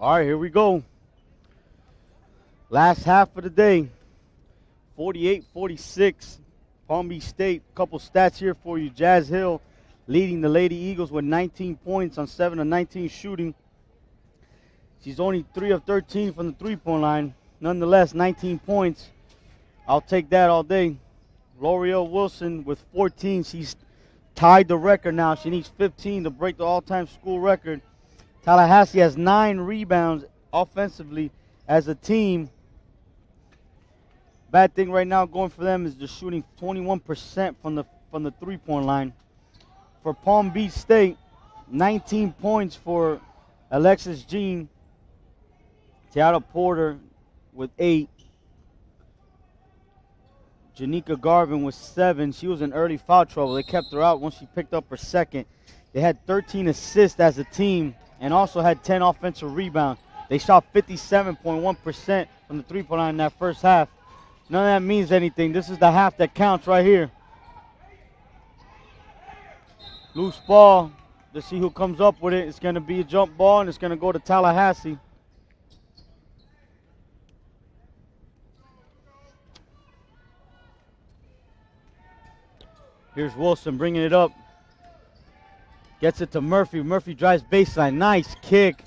All right, here we go. Last half of the day. 48-46. Palm Beach State. Couple stats here for you. Jazz Hill leading the Lady Eagles with 19 points on 7 of 19 shooting. She's only 3 of 13 from the three-point line. Nonetheless, 19 points. I'll take that all day. L'Oreal Wilson with 14. She's tied the record now. She needs 15 to break the all-time school record. Tallahassee has 9 rebounds offensively as a team. Bad thing right now going for them is they're shooting 21% from the three-point line. For Palm Beach State, 19 points for Alexis Jean. Tiara Porter with 8. Janika Garvin with 7. She was in early foul trouble. They kept her out once she picked up her second. They had 13 assists as a team and also had 10 offensive rebounds. They shot 57.1% from the three-point line in that first half. None of that means anything. This is the half that counts right here. Loose ball. Let's see who comes up with it. It's going to be a jump ball, and it's going to go to Tallahassee. Here's Wilson bringing it up. Gets it to Murphy. Murphy drives baseline. Nice kick.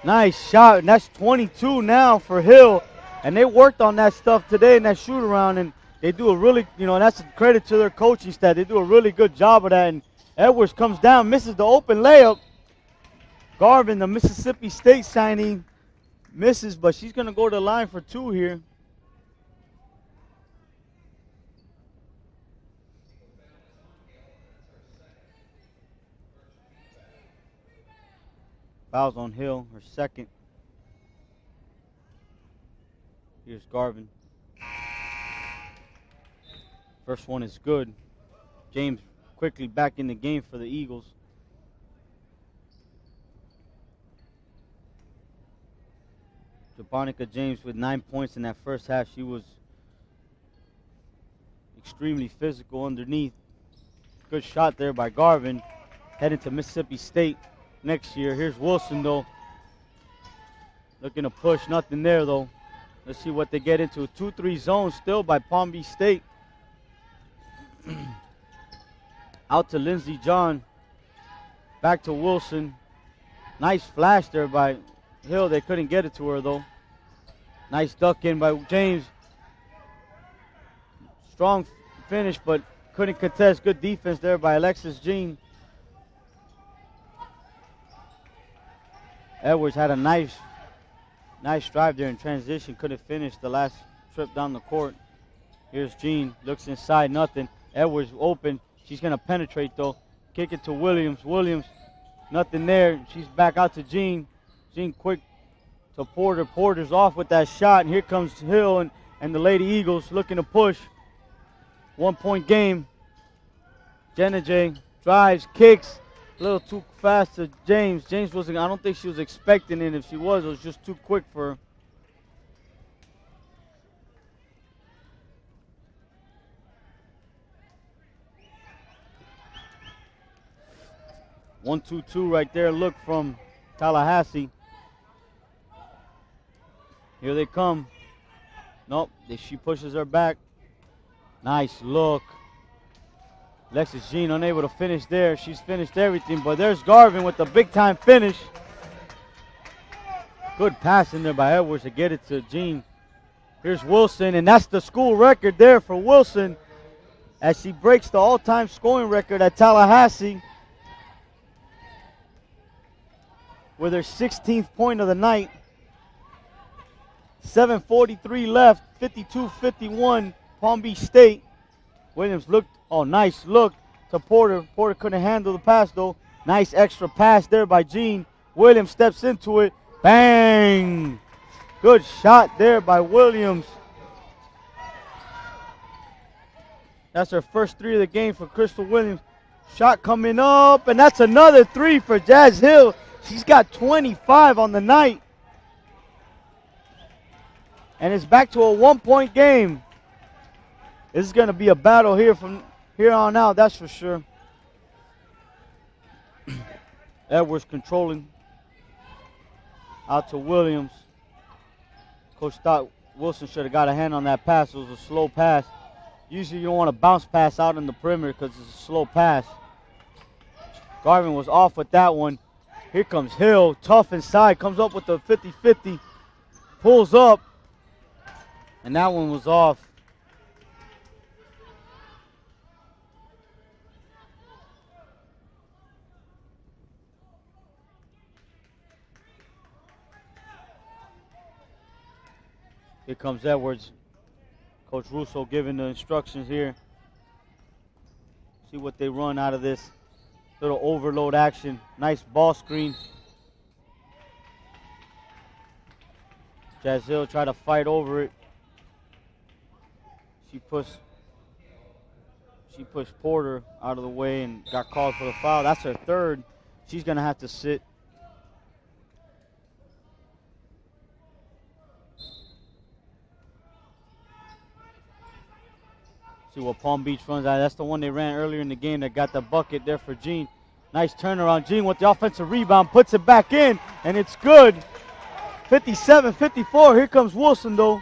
Nice shot. And that's 22 now for Hill. And they worked on that stuff today in that shoot around. And they do a really, that's a credit to their coaching staff. They do a really good job of that. And Edwards comes down, misses the open layup. Garvin, the Mississippi State signing, misses, but she's going to go to the line for 2 here. Fouls on Hill, her second. Here's Garvin. First one is good. James quickly back in the game for the Eagles. Japonica James with 9 points in that first half. She was extremely physical underneath. Good shot there by Garvin. Heading to Mississippi State next year. Here's Wilson, though. Looking to push. Nothing there, though. Let's see what they get into. A 2-3 zone still by Palm Beach State. Out to Lindsey John. Back to Wilson. Nice flash there by Hill. They couldn't get it to her, though. Nice duck in by James. Strong finish, but couldn't contest. Good defense there by Alexis Jean. Edwards had a nice drive there in transition. Couldn't finish the last trip down the court. Here's Jean. Looks inside. Nothing. Edwards open. She's going to penetrate, though. Kick it to Williams. Williams, nothing there. She's back out to Jean. Jean quick to Porter. Porter's off with that shot. And here comes Hill and the Lady Eagles looking to push. 1-point game. Jenna J drives, kicks. A little too fast to James. James wasn't, I don't think she was expecting it. If she was, it was just too quick for her. One, 2-2 right there. Look from Tallahassee. Here they come. Nope, she pushes her back. Nice look. Alexis Jean unable to finish there. She's finished everything, but there's Garvin with the big-time finish. Good pass in there by Edwards to get it to Jean. Here's Wilson, and that's the school record there for Wilson as she breaks the all-time scoring record at Tallahassee with her 16th point of the night. 7:43 left, 52-51, Palm Beach State. Williams looked, nice look to Porter. Porter couldn't handle the pass, though. Nice extra pass there by Jean. Williams steps into it. Bang! Good shot there by Williams. That's her first 3 of the game for Crystal Williams. Shot coming up, and that's another 3 for Jazz Hill. She's got 25 on the night. And it's back to a 1-point game. This is going to be a battle here from here on out, that's for sure. Edwards controlling. Out to Williams. Coach thought Wilson should have got a hand on that pass. It was a slow pass. Usually you don't want to bounce pass out in the perimeter because it's a slow pass. Garvin was off with that one. Here comes Hill, tough inside, comes up with the 50-50, pulls up, and that one was off. Here comes Edwards. Coach Russo giving the instructions here. See what they run out of this little overload action. Nice ball screen. Jazz Hill tried to fight over it. She pushed Porter out of the way and got called for the foul. That's her third. She's going to have to sit. See what Palm Beach runs out. That's the one they ran earlier in the game that got the bucket there for Jean. Nice turnaround. Jean with the offensive rebound, puts it back in, and it's good. 57-54. Here comes Wilson, though.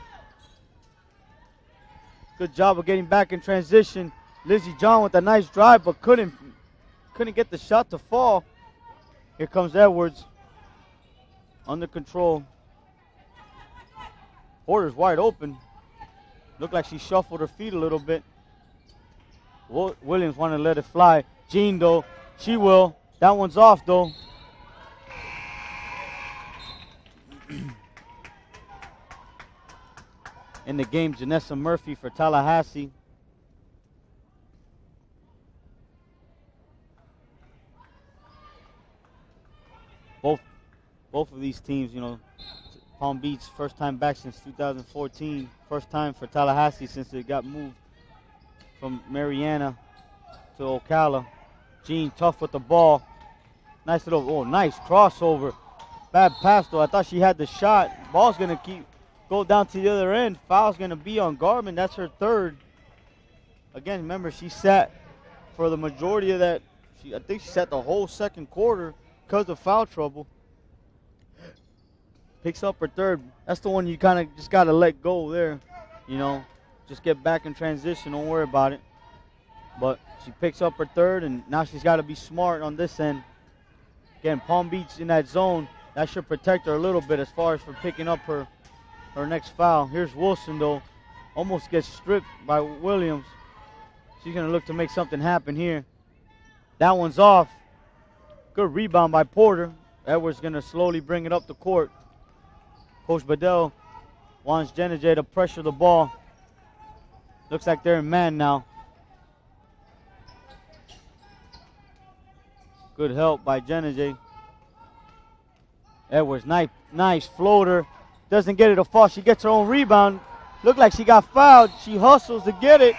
Good job of getting back in transition. Lizzie John with a nice drive, but couldn't get the shot to fall. Here comes Edwards. Under control. Porter's wide open. Looked like she shuffled her feet a little bit. Williams wanted to let it fly. Jean, though, she will. That one's off, though. In the game, Janessa Murphy for Tallahassee. Both of these teams, you know, Palm Beach, first time back since 2014. First time for Tallahassee since it got moved from Mariana to Ocala. Jean tough with the ball. Nice nice crossover. Bad pass though. I thought she had the shot. Ball's gonna go down to the other end. Foul's gonna be on Garvin. That's her third. Again, remember she sat for the majority of that. I think she sat the whole second quarter because of foul trouble. Picks up her third. That's the one you kind of just got to let go there. You know, just get back in transition. Don't worry about it. But she picks up her third, and now she's got to be smart on this end. Again, Palm Beach in that zone. That should protect her a little bit as far as for picking up her next foul. Here's Wilson, though. Almost gets stripped by Williams. She's going to look to make something happen here. That one's off. Good rebound by Porter. Edwards going to slowly bring it up the court. Coach Bedell wants Jenajay to pressure the ball. Looks like they're in man now. Good help by Jenajay. Edwards, nice floater. Doesn't get it to fall. She gets her own rebound. Looked like she got fouled. She hustles to get it.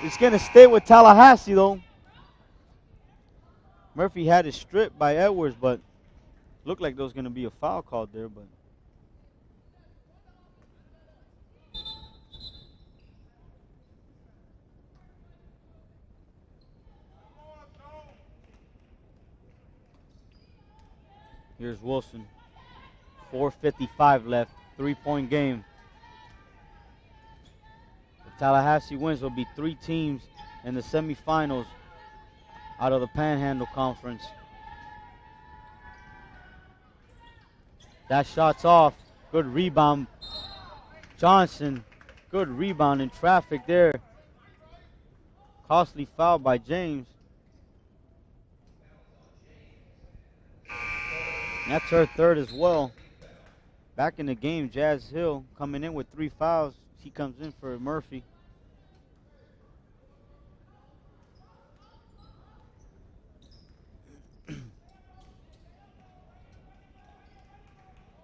It's going to stay with Tallahassee, though. Murphy had it stripped by Edwards, but looked like there was going to be a foul called there, but here's Wilson. 4:55 left. 3-point game. If Tallahassee wins, there'll be 3 teams in the semifinals out of the Panhandle Conference. That shot's off. Good rebound. Johnson. Good rebound in traffic there. Costly foul by James. That's her third as well. Back in the game, Jazz Hill coming in with 3 fouls. She comes in for Murphy.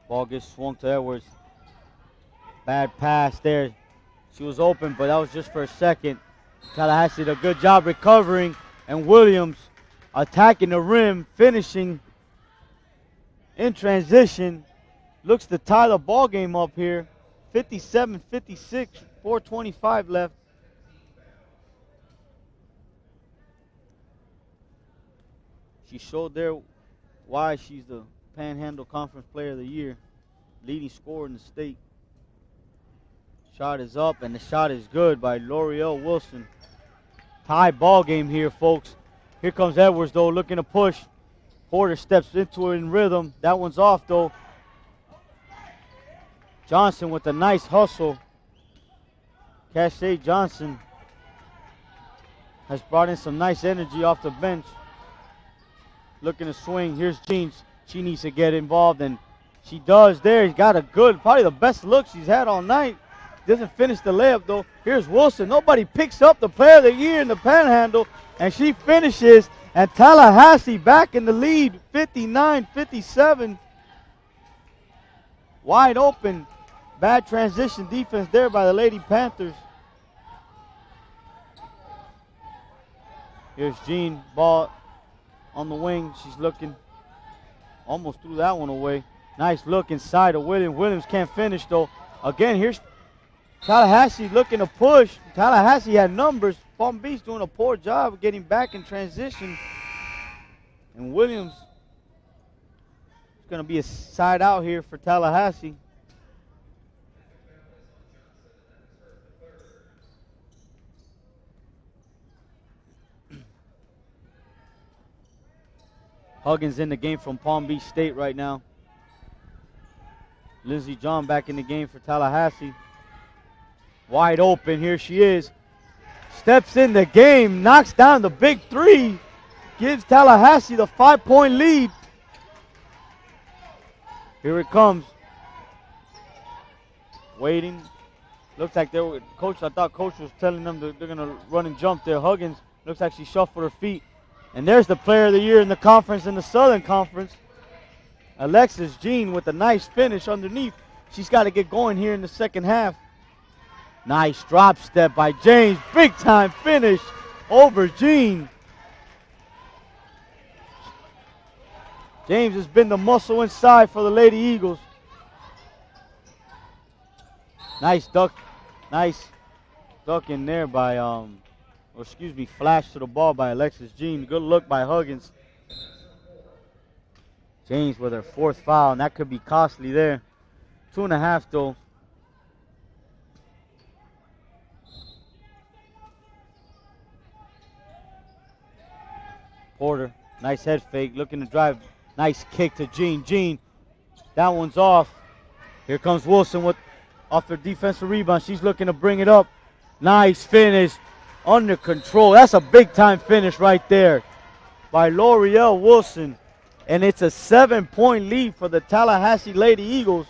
Ball gets swung to Edwards. Bad pass there. She was open, but that was just for a second. Tallahassee did a good job recovering, and Williams attacking the rim, finishing in transition. Looks to tie the ball game up here. 57-56, 4:25 left. She showed there why she's the Panhandle Conference Player of the Year. leading scorer in the state. Shot is up, and the shot is good by L'Oreal Wilson. Tie ball game here, folks. Here comes Edwards, though, looking to push. Porter steps into it in rhythm. That one's off, though. Johnson with a nice hustle. Cache Johnson has brought in some nice energy off the bench. Looking to swing. Here's Jean. She needs to get involved, and she does there. He's got a good, probably the best look she's had all night. Doesn't finish the layup, though. Here's Wilson. Nobody picks up the player of the year in the Panhandle, and she finishes. And Tallahassee back in the lead, 59-57. Wide open. Bad transition defense there by the Lady Panthers. Here's Jean. Ball on the wing. She's looking. Almost threw that one away. Nice look inside of Williams. Williams can't finish, though. Again, here's Tallahassee looking to push. Tallahassee had numbers. Palm Beach doing a poor job of getting back in transition. And Williams is going to be a side out here for Tallahassee. Huggins in the game from Palm Beach State right now. Lindsey John back in the game for Tallahassee. Wide open, here she is. Steps in the game, knocks down the big three. Gives Tallahassee the 5-point lead. Here it comes. Waiting. Looks like they were, Coach, I thought Coach was telling them that they're going to run and jump there. Huggins looks like she shuffled her feet. And there's the player of the year in the conference, in the Southern Conference. Alexis Jean with a nice finish underneath. She's got to get going here in the second half. Nice drop step by James. Big time finish over Jean. James has been the muscle inside for the Lady Eagles. Nice duck. Nice duck in there by, flash to the ball by Alexis Jean. Good look by Huggins. James with her fourth foul, and that could be costly there. 2.5 though. Porter, nice head fake, looking to drive. Nice kick to Jean. Jean, that one's off. Here comes Wilson with off their defensive rebound. She's looking to bring it up. Nice finish, under control. That's a big time finish right there by L'Oreal Wilson. And it's a 7-point lead for the Tallahassee Lady Eagles.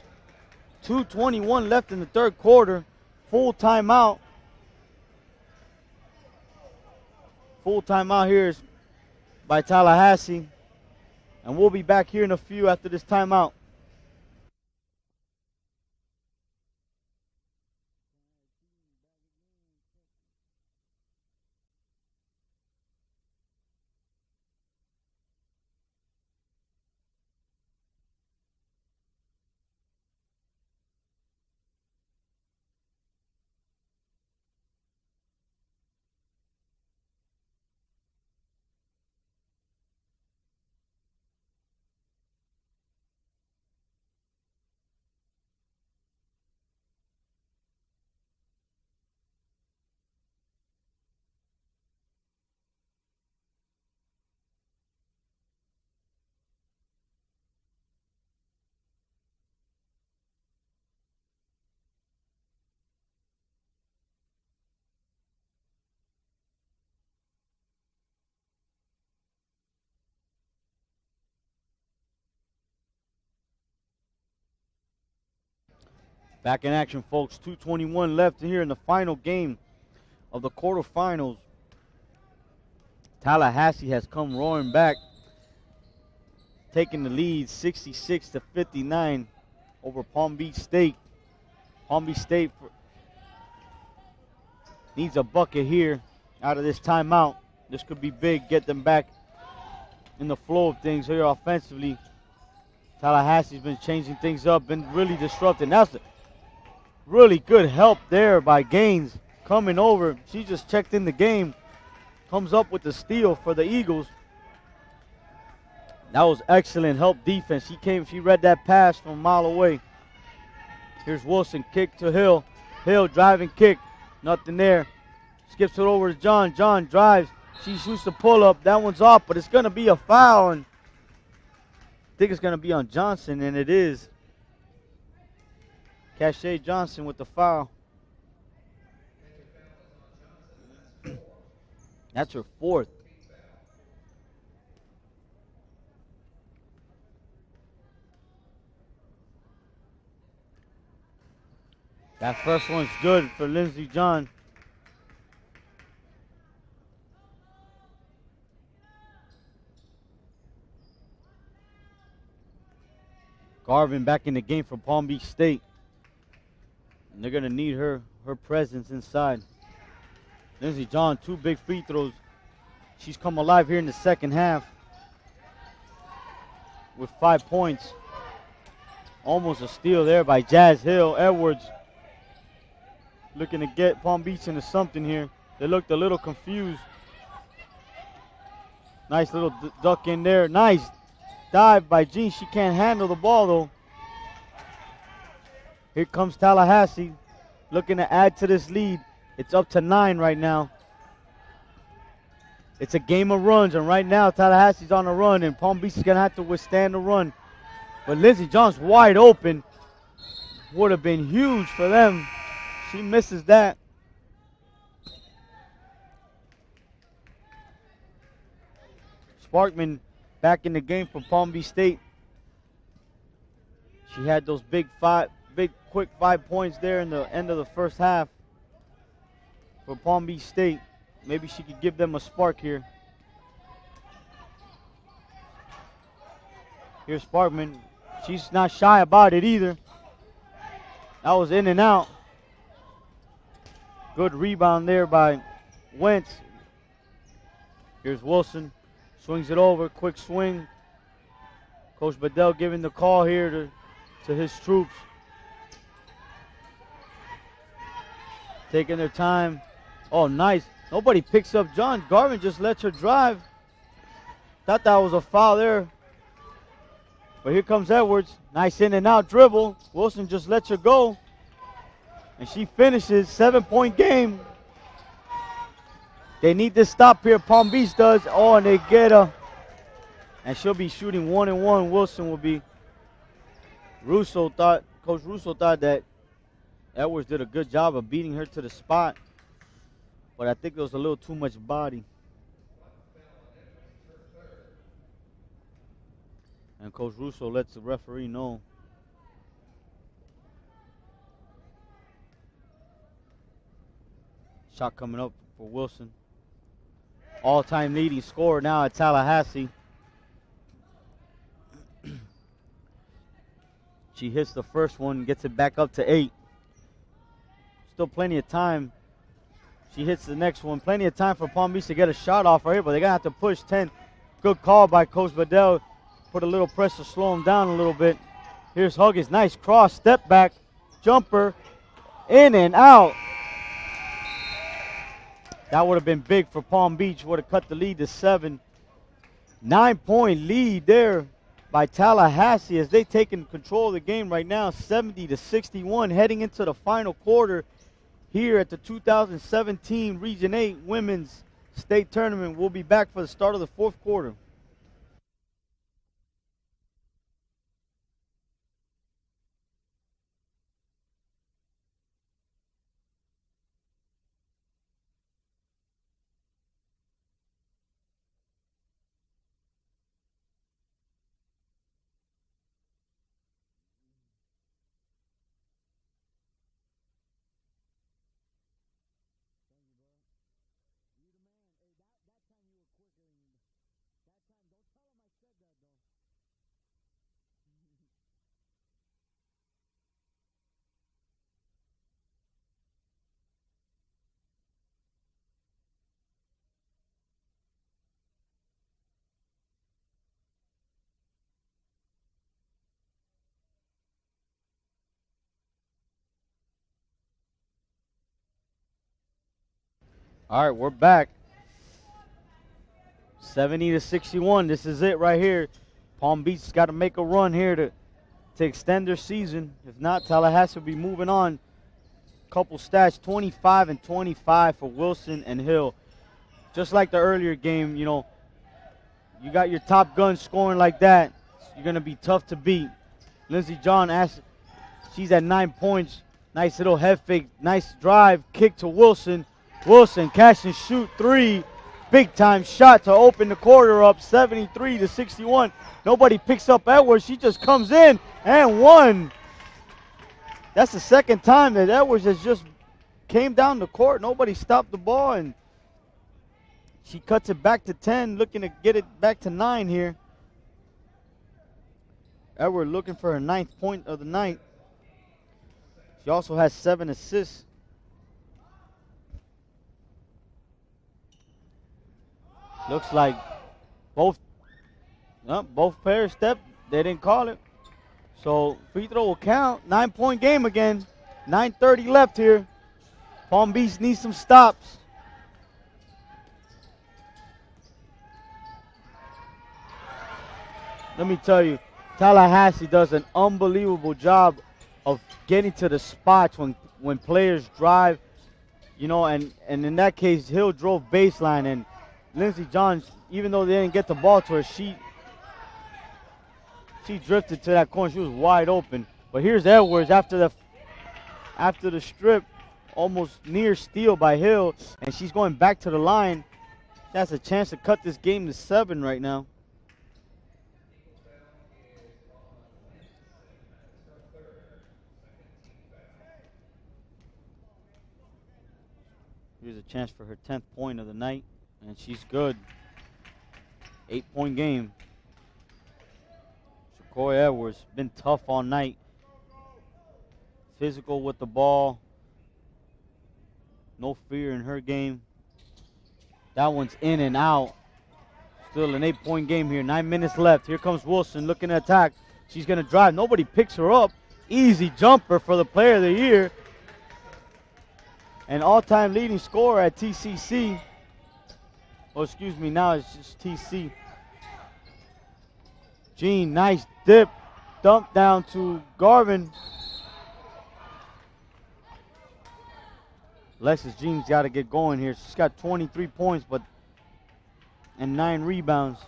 2:21 left in the third quarter. Full timeout. Full timeout here is by Tallahassee. And we'll be back here in a few after this timeout. Back in action, folks. 2:21 left here in the final game of the quarterfinals. Tallahassee has come roaring back, taking the lead 66-59 over Palm Beach State. Palm Beach State needs a bucket here out of this timeout. This could be big, get them back in the flow of things here offensively. Tallahassee's been changing things up, been really disrupting. That's really good help there by Gaines coming over. She just checked in the game. Comes up with the steal for the Eagles. That was excellent help defense. She read that pass from a mile away. Here's Wilson, kick to Hill. Hill driving kick, nothing there. Skips it over to John. John drives. She shoots the pull-up. That one's off, but it's going to be a foul. And I think it's going to be on Johnson, and it is. Cache Johnson with the foul. That's her fourth. That first one's good for Lindsey John. Garvin back in the game for Palm Beach State. And they're going to need her presence inside. Lindsey John, 2 big free throws. She's come alive here in the second half with 5 points. Almost a steal there by Jazz Hill. Edwards looking to get Palm Beach into something here. They looked a little confused. Nice little duck in there. Nice dive by Jean. She can't handle the ball though. Here comes Tallahassee looking to add to this lead. It's up to 9 right now. It's a game of runs, and right now Tallahassee's on a run, and Palm Beach is going to have to withstand the run. But Lindsey John's wide open. Would have been huge for them. She misses that. Sparkman back in the game for Palm Beach State. She had those quick 5 points there in the end of the first half for Palm Beach State. Maybe she could give them a spark here. Here's Sparkman. She's not shy about it either. That was in and out. Good rebound there by Wentz. Here's Wilson. Swings it over. Quick swing. Coach Bedell giving the call here to his troops. Taking their time. Oh, nice. Nobody picks up John. Garvin just lets her drive. Thought that was a foul there. But here comes Edwards. Nice in and out dribble. Wilson just lets her go. And she finishes. 7-point game. They need to stop here. Palm Beach does. Oh, and they get a. And she'll be shooting 1-1. Wilson will be. Coach Russo thought that Edwards did a good job of beating her to the spot. But I think there was a little too much body. And Coach Russo lets the referee know. Shot coming up for Wilson. All-time leading scorer now at Tallahassee. She hits the first one, gets it back up to 8. Still plenty of time. She hits the next one. Plenty of time for Palm Beach to get a shot off right here, but they're going to have to push 10. Good call by Coach Bedell. Put a little pressure, slow him down a little bit. Here's Huggins. Nice cross, step back, jumper, in and out. That would have been big for Palm Beach. Would have cut the lead to 7. 9-point lead there by Tallahassee as they taking control of the game right now. 70-61 heading into the final quarter here at the 2017 Region 8 Women's State Tournament. We'll be back for the start of the fourth quarter. All right, we're back. 70-61. This is it right here. Palm Beach's got to make a run here to to extend their season. If not, Tallahassee will be moving on. Couple stats, 25 and 25 for Wilson and Hill. Just like the earlier game, you know, you got your top guns scoring like that, you're going to be tough to beat. Lindsey John, she's at 9 points. Nice little head fake, nice drive, kick to Wilson. Wilson, catch and shoot three. Big time shot to open the quarter up, 73 to 61. Nobody picks up Edwards. She just comes in and one. That's the second time that Edwards has just came down the court. Nobody stopped the ball, and she cuts it back to 10, looking to get it back to 9 here. Edwards looking for her 9th point of the night. She also has 7 assists. Looks like both players stepped. They didn't call it. So free throw will count. 9-point game again. 9:30 left here. Palm Beach needs some stops. Let me tell you, Tallahassee does an unbelievable job of getting to the spots when players drive, you know, and in that case, Hill drove baseline, and Lindsey John, even though they didn't get the ball to her, she drifted to that corner. She was wide open. But here's Edwards after the strip, almost near steal by Hill, and she's going back to the line. That's a chance to cut this game to 7 right now. Here's a chance for her 10th point of the night, and she's good. 8-point game. Shakoy Edwards been tough all night. Physical with the ball. No fear in her game. That one's in and out. Still an 8-point game here. 9 minutes left. Here comes Wilson looking to attack. She's going to drive. Nobody picks her up. Easy jumper for the player of the year. An all-time leading scorer at TCC. Oh, excuse me, now it's just TC. Jean, nice dip. Dump down to Garvin. Alexis Jean's got to get going here. She's got 23 points and 9 rebounds.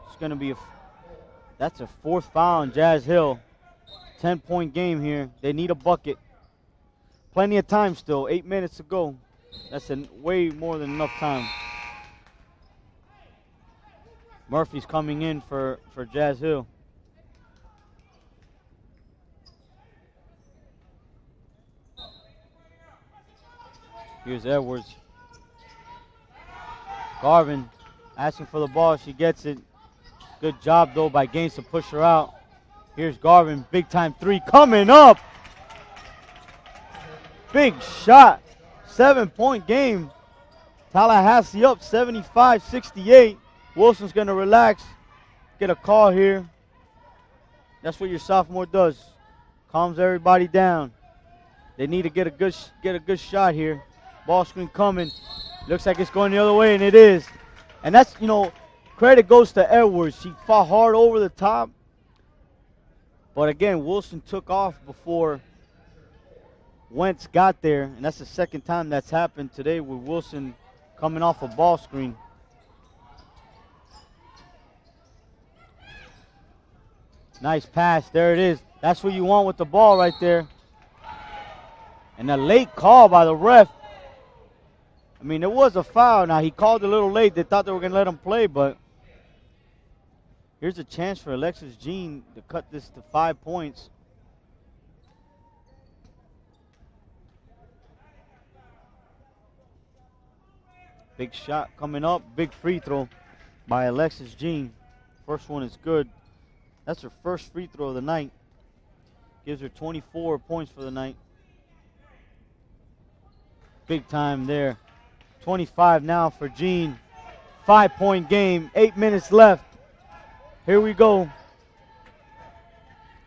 It's going to be that's a 4th foul on Jazz Hill. 10-point game here. They need a bucket. Plenty of time still. 8 minutes to go. That's way more than enough time. Murphy's coming in for Jazz Hill. Here's Edwards. Garvin asking for the ball. She gets it. Good job, though, by Gaines to push her out. Here's Garvin. Big time 3 coming up. Big shot. 7-point game. Tallahassee up 75-68. Wilson's going to relax. Get a call here. That's what your sophomore does. Calms everybody down. They need to get a good shot here. Ball screen coming. Looks like it's going the other way, and it is. And that's, you know, credit goes to Edwards. She fought hard over the top. But again, Wilson took off before Wentz got there, and that's the second time that's happened today with Wilson coming off a ball screen. Nice pass. There it is. That's what you want with the ball right there. And a late call by the ref. I mean, it was a foul. Now, he called a little late. They thought they were going to let him play, but here's a chance for Alexis Jean to cut this to 5 points. Big shot coming up. Big free throw by Alexis Jean. First one is good. That's her first free throw of the night. Gives her 24 points for the night. Big time there. 25 now for Jean. 5-point game. 8 minutes left. Here we go.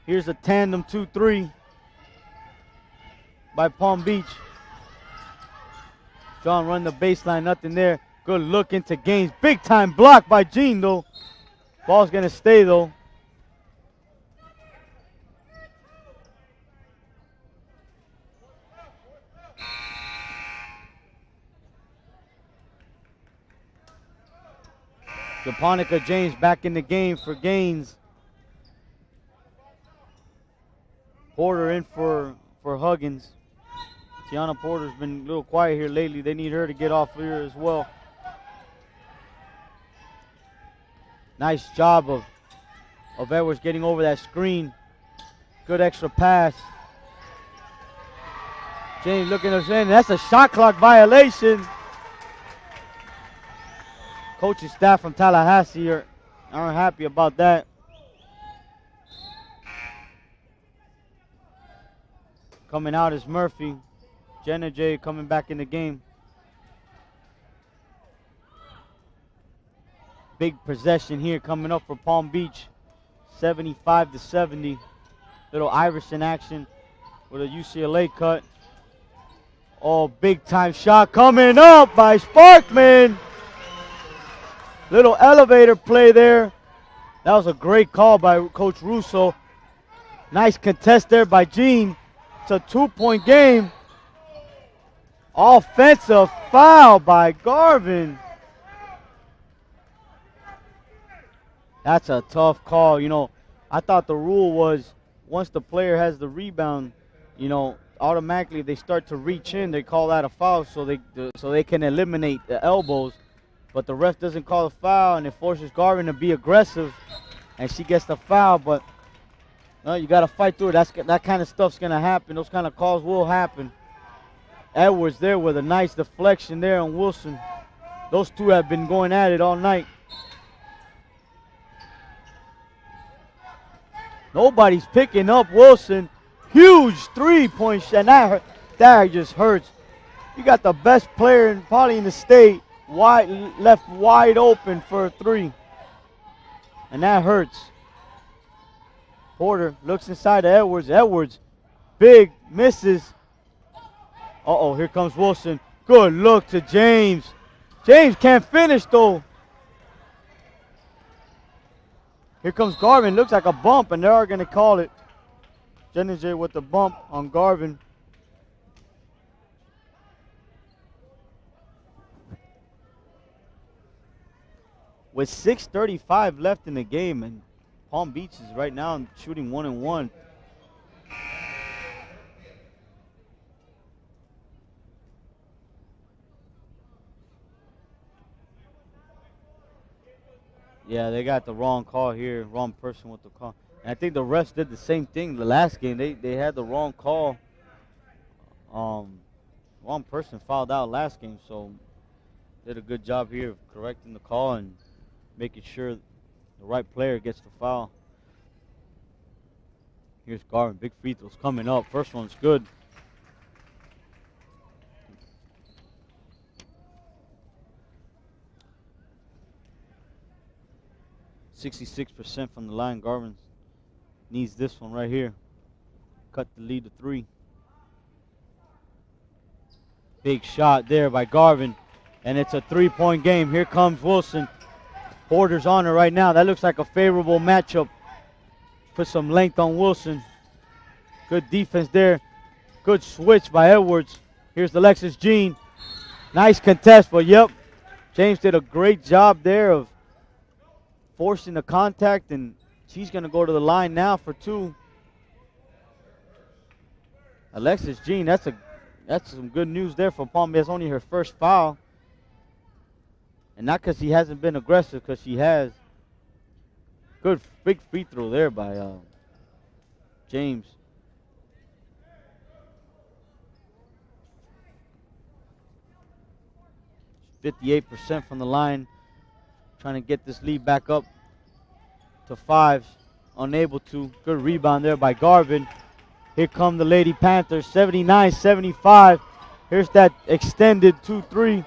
Here's a tandem 2-3 by Palm Beach. John run the baseline, nothing there. Good look into Gaines. Big time block by Jean, though. Ball's going to stay, though. Japonica James back in the game for Gaines. Porter in for Huggins. Tiana Porter's been a little quiet here lately. They need her to get off here as well. Nice job of Edwards getting over that screen. Good extra pass. James looking at us in. That's a shot clock violation. Coaching staff from Tallahassee aren't happy about that. Coming out is Murphy. Jenna J coming back in the game. Big possession here coming up for Palm Beach. 75-70. Little Iverson action with a UCLA cut. Oh, big time shot coming up by Sparkman. Little elevator play there. That was a great call by Coach Russo. Nice contest there by Jean. It's a 2-point game. Offensive foul by Garvin. That's a tough call. You know, I thought the rule was once the player has the rebound, you know, automatically they start to reach in. They call that a foul so they can eliminate the elbows. But the ref doesn't call a foul, and it forces Garvin to be aggressive, and she gets the foul. But no, you got to fight through it. That kind of stuff's going to happen. Those kind of calls will happen. Edwards there with a nice deflection there on Wilson. Those two have been going at it all night. Nobody's picking up Wilson. Huge three-point shot. And that just hurts. You got the best player probably in the state left wide open for a three. And that hurts. Porter looks inside to Edwards. Edwards, big, misses. Uh-oh, here comes Wilson. Good look to James. James can't finish, though. Here comes Garvin. Looks like a bump, and they are going to call it. Jenninger with the bump on Garvin. With 6:35 left in the game, and Palm Beach is right now shooting 1-1. Yeah, they got the wrong call here, wrong person with the call. And I think the refs did the same thing the last game. They had the wrong call. Wrong person fouled out last game, so did a good job here of correcting the call and making sure the right player gets the foul. Here's Garvin, big free throws coming up. First one's good. .66% from the line. Garvin needs this one right here. Cut the lead to 3. Big shot there by Garvin, and it's a 3-point game. Here comes Wilson. Porter's on it right now. That looks like a favorable matchup. Put some length on Wilson. Good defense there. Good switch by Edwards. Here's Alexis Jean. Nice contest, but yep, James did a great job there of forcing the contact, and she's going to go to the line now for 2. Alexis Jean, that's some good news there for Palm Beach. That's only her first foul. And not because she hasn't been aggressive, because she has. Good big free throw there by James. .58% from the line. Trying to get this lead back up to 5. Unable to. Good rebound there by Garvin. Here come the Lady Panthers. 79-75. Here's that extended 2-3.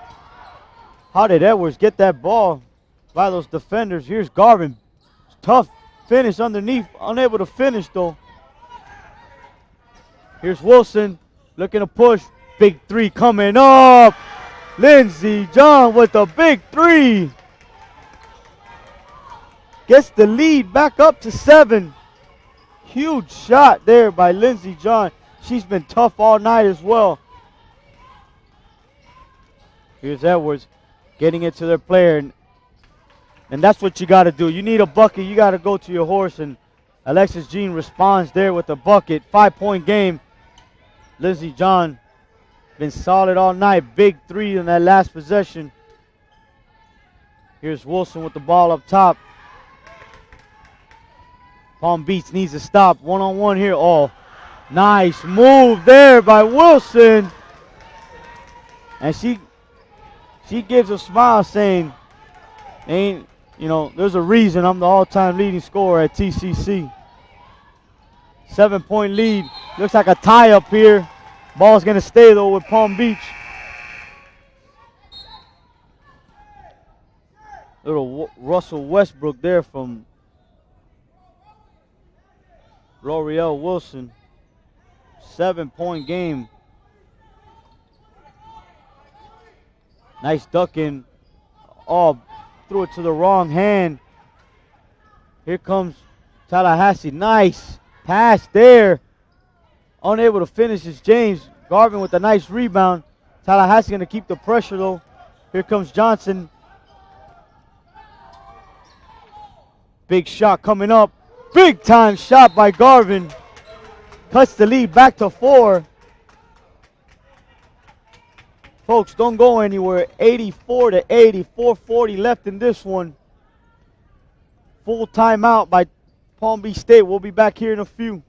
How did Edwards get that ball by those defenders? Here's Garvin. Tough finish underneath. Unable to finish, though. Here's Wilson looking to push. Big 3 coming up. Lindsey John with a big 3. Gets the lead back up to 7. Huge shot there by Lindsey John. She's been tough all night as well. Here's Edwards getting it to their player. And that's what you got to do. You need a bucket, you got to go to your horse, and Alexis Jean responds there with a bucket. 5-point game. Lizzie John been solid all night. Big three in that last possession. Here's Wilson with the ball up top. Palm Beach needs to stop. One-on-one here. Oh, nice move there by Wilson. And she gives a smile saying, there's a reason I'm the all-time leading scorer at TCC. 7-point lead. Looks like a tie up here. Ball's going to stay, though, with Palm Beach. Little Russell Westbrook there from L'Oreal Wilson. 7-point game. Nice ducking. Oh, threw it to the wrong hand. Here comes Tallahassee. Nice pass there. Unable to finish is James. Garvin with a nice rebound. Tallahassee going to keep the pressure, though. Here comes Johnson. Big shot coming up. Big time shot by Garvin. Cuts the lead back to 4. Folks, don't go anywhere. 84-80. 4:40 left in this one. Full timeout by Palm Beach State. We'll be back here in a few.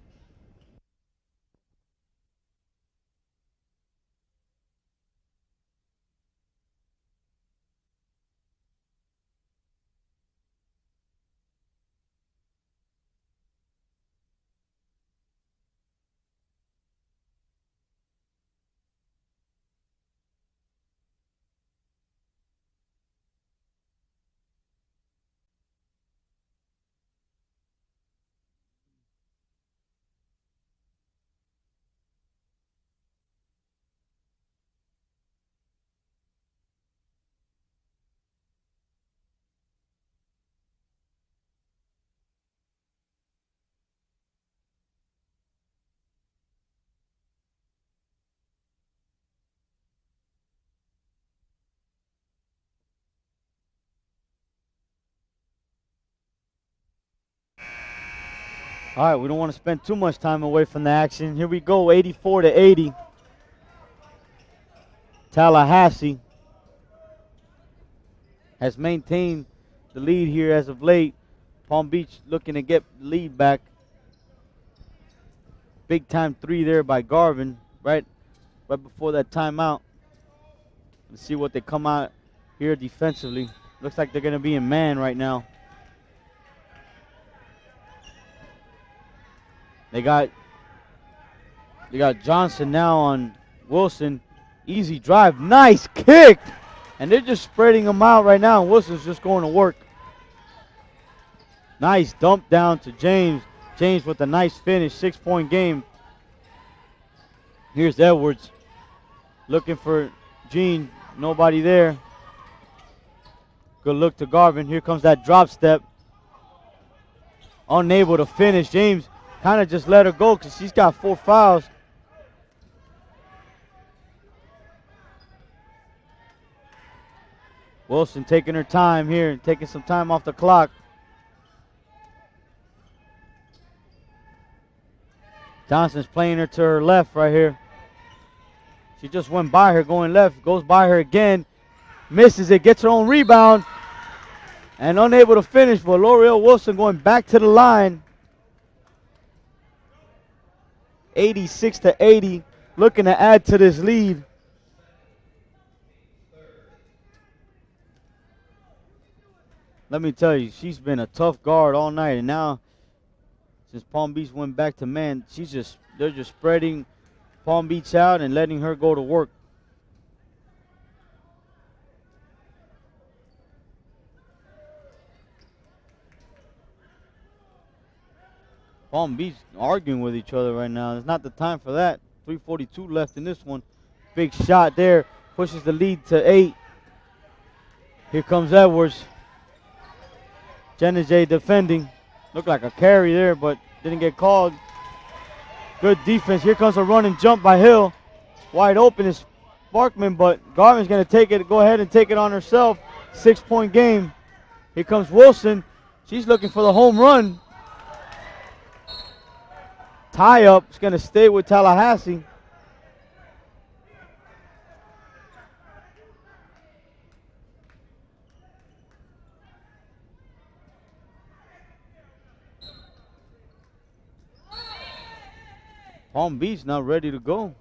All right, we don't want to spend too much time away from the action. Here we go, 84-80. Tallahassee has maintained the lead here as of late. Palm Beach looking to get the lead back. Big time three there by Garvin, right before that timeout. Let's see what they come out here defensively. Looks like they're going to be in man right now. They got Johnson now on Wilson. Easy drive. Nice kick. And they're just spreading them out right now. And Wilson's just going to work. Nice dump down to James. James with a nice finish. 6-point game. Here's Edwards. Looking for Gene. Nobody there. Good look to Garvin. Here comes that drop step. Unable to finish. James kind of just let her go because she's got 4 fouls. Wilson taking her time here, taking some time off the clock. Johnson's playing her to her left right here. She just went by her going left, goes by her again, misses it, gets her own rebound, and unable to finish. But L'Oreal Wilson going back to the line. 86-80, looking to add to this lead. Let me tell you, she's been a tough guard all night, and now since Palm Beach went back to man, they're just spreading Palm Beach out and letting her go to work. Palm Beach arguing with each other right now. It's not the time for that. 3:42 left in this one. Big shot there. Pushes the lead to 8. Here comes Edwards. Jenna J defending. Looked like a carry there, but didn't get called. Good defense. Here comes a run and jump by Hill. Wide open is Sparkman, but Garvin's going to go ahead and take it on herself. 6-point game. Here comes Wilson. She's looking for the home run. Tie up. It's going to stay with Tallahassee. Palm Beach now ready to go.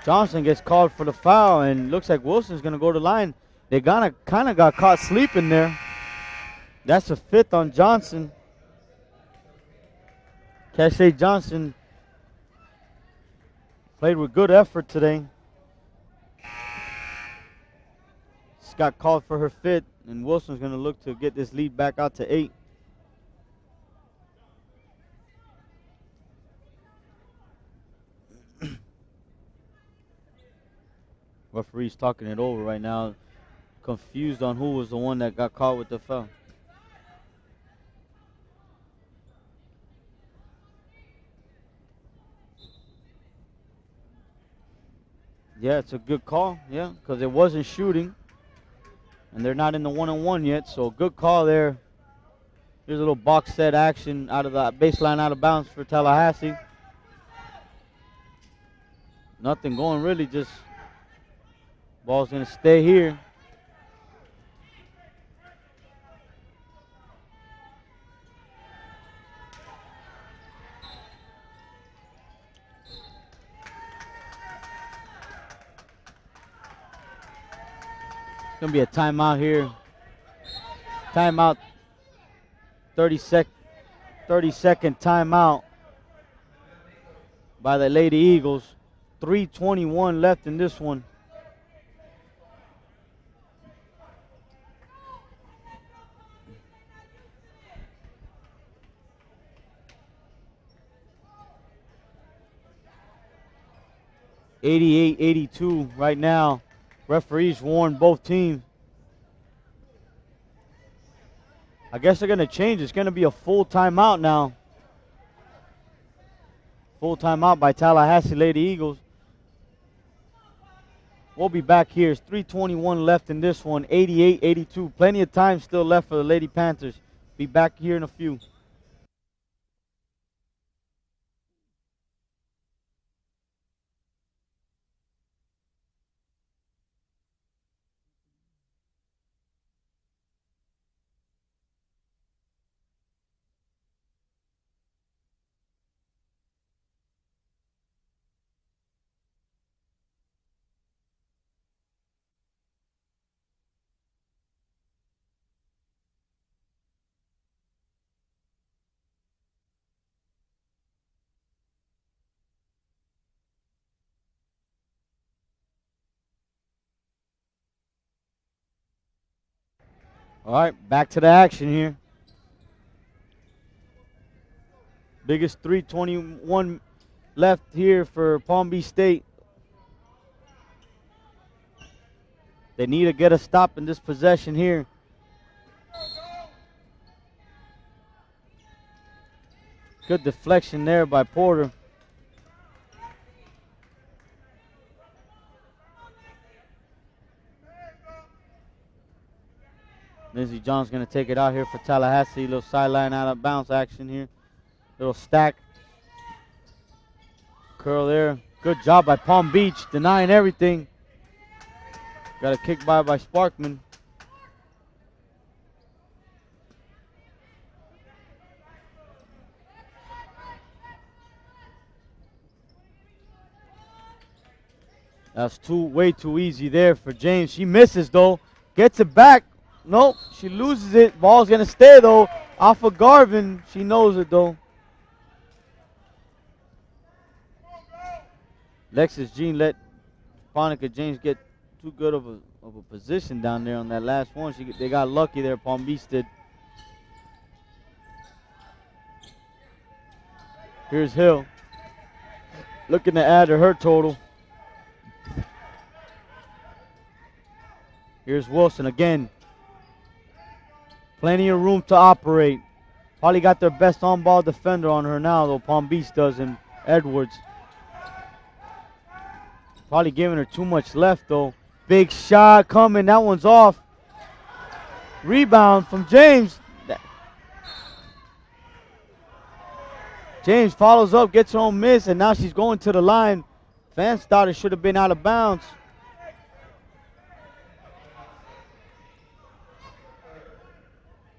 Johnson gets called for the foul, and looks like Wilson's going to go to the line. They kind of got caught sleeping there. That's a 5th on Johnson. Cache Johnson played with good effort today. She's got called for her 5th, and Wilson's going to look to get this lead back out to 8. Referee's talking it over right now, confused on who was the one that got caught with the foul. Yeah, it's a good call, yeah, because it wasn't shooting, and they're not in the 1-on-1 yet, so good call there. Here's a little box set action out of the baseline, out of bounds for Tallahassee. Nothing going really, just ball's going to stay here. It's going to be a timeout here. Timeout, 30-second timeout by the Lady Eagles. 3:21 left in this one. (88-82) right now. Referees warned both teams. I guess they're going to change. It's going to be a full timeout now. Full timeout by Tallahassee Lady Eagles. We'll be back here. It's 3:21 left in this one. 88-82. Plenty of time still left for the Lady Panthers. Be back here in a few. All right, back to the action here. Biggest 3:21 left here for Palm Beach State. They need to get a stop in this possession here. Good deflection there by Porter. Lindsey John's going to take it out here for Tallahassee. Little sideline out of bounds action here. Little stack. Curl there. Good job by Palm Beach, denying everything. Got a kick by Sparkman. That's way too easy there for James. She misses though. Gets it back. Nope, she loses it. Ball's going to stay, though, off of Garvin. She knows it, though. Lexus Jean let Monica James get too good of a position down there on that last one. They got lucky there, Palm Beach did. Here's Hill. Looking to add to her total. Here's Wilson again. Plenty of room to operate. Probably got their best on-ball defender on her now, though, Palm Beach does, and Edwards. Probably giving her too much left, though. Big shot coming. That one's off. Rebound from James. James follows up, gets her own miss, and now she's going to the line. Fans thought it should have been out of bounds.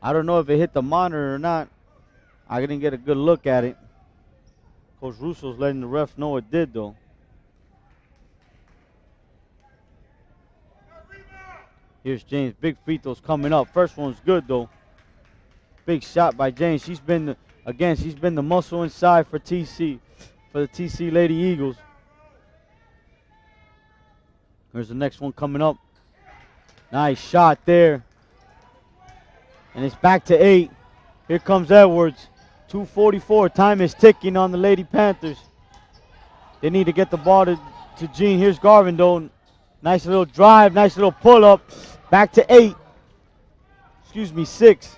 I don't know if it hit the monitor or not. I didn't get a good look at it. Coach Russo's letting the ref know it did, though. Here's James. Big free throws coming up. First one's good, though. Big shot by James. She's been the muscle inside for TC, for the TC Lady Eagles. Here's the next one coming up. Nice shot there. And it's back to 8. Here comes Edwards. 2:44. Time is ticking on the Lady Panthers. They need to get the ball to Jean. Here's Garvin, though. Nice little drive. Nice little pull-up. Back to 8. Excuse me, 6.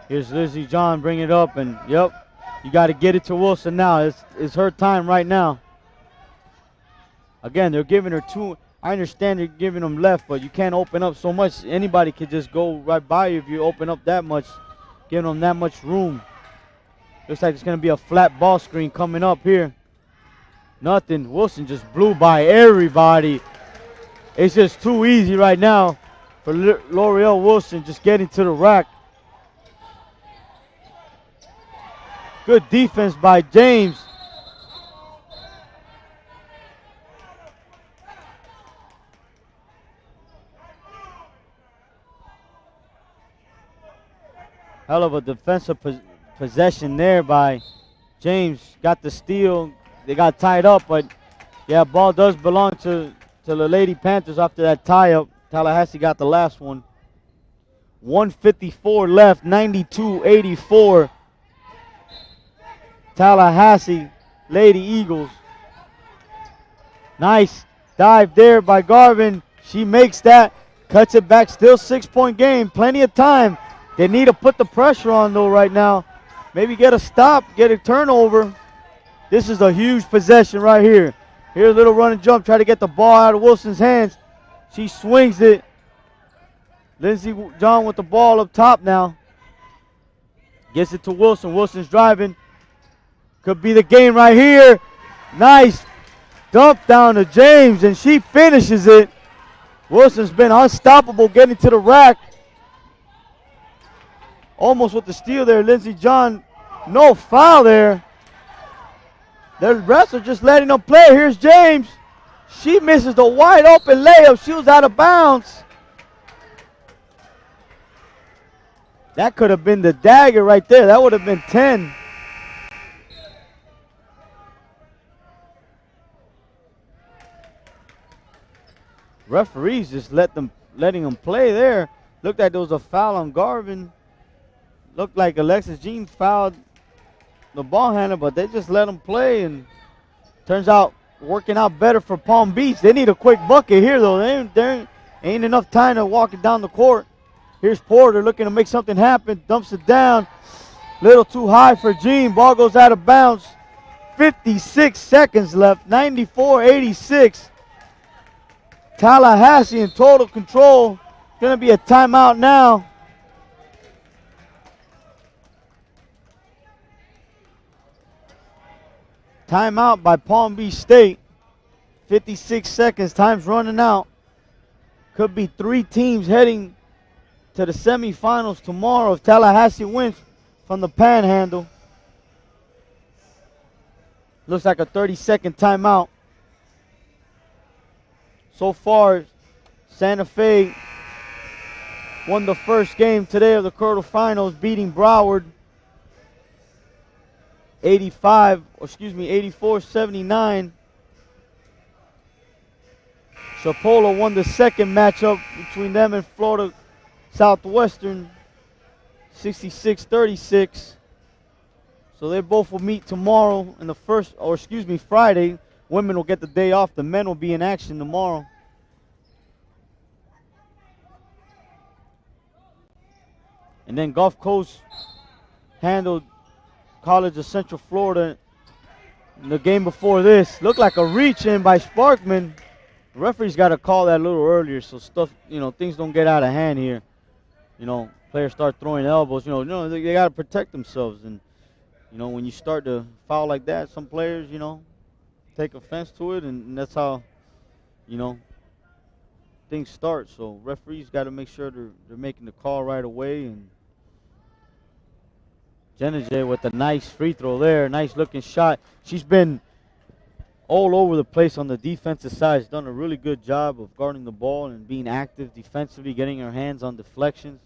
Here's Lizzie John, bring it up, and yep, you got to get it to Wilson now. It's her time right now. Again, they're giving her 2. I understand they're giving them left, but you can't open up so much. Anybody could just go right by you if you open up that much, giving them that much room. Looks like it's going to be a flat ball screen coming up here. Nothing. Wilson just blew by everybody. It's just too easy right now for L'Oreal Wilson just getting to the rack. Good defense by James. Hell of a defensive possession there by James. Got the steal. They got tied up, but yeah, ball does belong to the Lady Panthers after that tie-up. Tallahassee got the last one. 1:54 left, 92-84. Tallahassee Lady Eagles. Nice dive there by Garvin. She makes that, cuts it back. Still 6-point game, plenty of time. They need to put the pressure on, though, right now. Maybe get a stop, get a turnover. This is a huge possession right here. Here's a little run and jump, try to get the ball out of Wilson's hands. She swings it. Lindsey John with the ball up top now. Gets it to Wilson. Wilson's driving. Could be the game right here. Nice dump down to James, and she finishes it. Wilson's been unstoppable getting to the rack. Almost with the steal there, Lindsey John. No foul there. The refs are just letting them play. Here's James. She misses the wide open layup. She was out of bounds. That could have been the dagger right there. That would have been 10. Referees just letting them play there. Looked like there was a foul on Garvin. Looked like Alexis Jean fouled the ball handler, but they just let them play, and turns out working out better for Palm Beach. They need a quick bucket here, though. There ain't enough time to walk it down the court. Here's Porter looking to make something happen. Dumps it down. Little too high for Jean. Ball goes out of bounds. 56 seconds left. 94-86. Tallahassee in total control. Going to be a timeout now. Timeout by Palm Beach State. 56 seconds. Time's running out. Could be 3 teams heading to the semifinals tomorrow if Tallahassee wins from the Panhandle. Looks like a 30-second timeout. So far, Santa Fe won the first game today of the quarterfinals, beating Broward 84-79. Chipola won the second matchup between them and Florida Southwestern 66-36. So they both will meet tomorrow in the Friday. Women will get the day off. The men will be in action tomorrow. And then Gulf Coast handled College of Central Florida in the game before this. Looked like a reach in by Sparkman. The referee's got to call that a little earlier so stuff, things don't get out of hand here. Players start throwing elbows. They got to protect themselves. And, when you start to foul like that, some players, take offense to it, and that's how, things start. So referees got to make sure they're making the call right away. And Jenna J with a nice free throw there, nice looking shot. She's been all over the place on the defensive side. She's done a really good job of guarding the ball and being active defensively, getting her hands on deflections.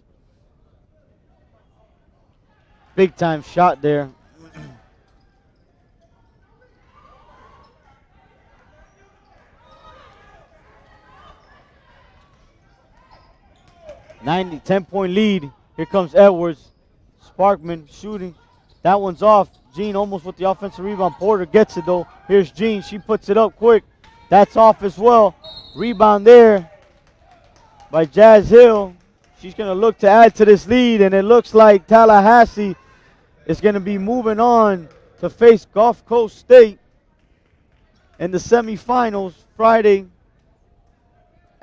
Big time shot there. 10-point lead. Here comes Edwards. Sparkman shooting. That one's off. Jean almost with the offensive rebound. Porter gets it though. Here's Jean. She puts it up quick. That's off as well. Rebound there by Jazz Hill. She's going to look to add to this lead, and it looks like Tallahassee is going to be moving on to face Gulf Coast State in the semifinals Friday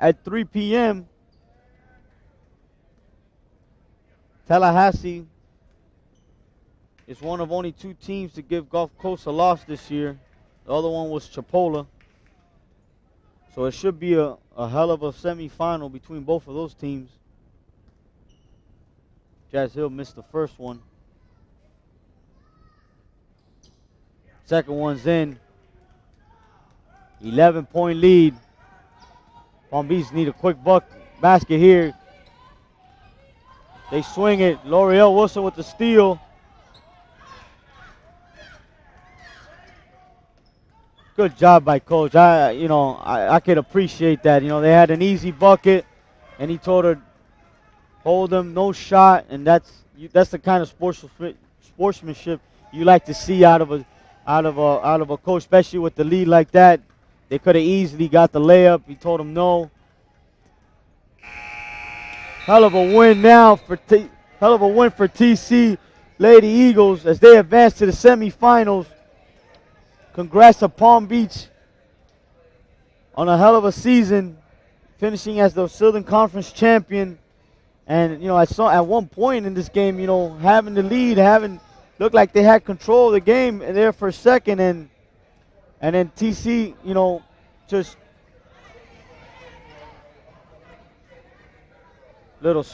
at 3 p.m. Tallahassee is one of only 2 teams to give Gulf Coast a loss this year. The other one was Chipola. So it should be a hell of a semifinal between both of those teams. Jazz Hill missed the first one. Second one's in. 11-point lead. Palm Beach need a quick basket here. They swing it. L'Oreal Wilson with the steal. Good job by Coach. I could appreciate that. They had an easy bucket, and he told her, hold them, no shot, and that's the kind of sportsmanship you like to see out of a coach, especially with the lead like that. They could have easily got the layup. He told them no. Hell of a win now for TC Lady Eagles as they advance to the semifinals. Congrats to Palm Beach on a hell of a season, finishing as the Southern Conference champion. And, I saw at one point in this game, having the lead, looked like they had control of the game there for a second. And then TC, just little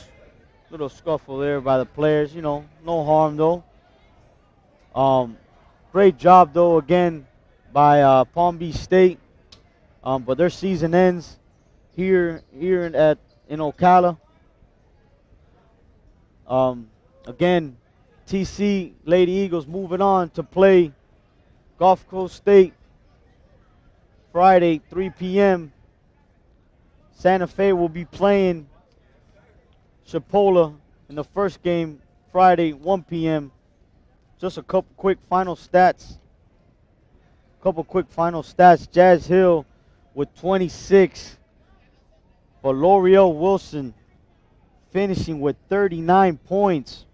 scuffle there by the players. No harm, though. Great job, though, again, by Palm Beach State. But their season ends here in Ocala. Again, TC Lady Eagles moving on to play Gulf Coast State Friday, 3 p.m. Santa Fe will be playing Chipola in the first game Friday, 1 p.m. Just a couple quick final stats. Jazz Hill with 26. But L'Oreal Wilson finishing with 39 points.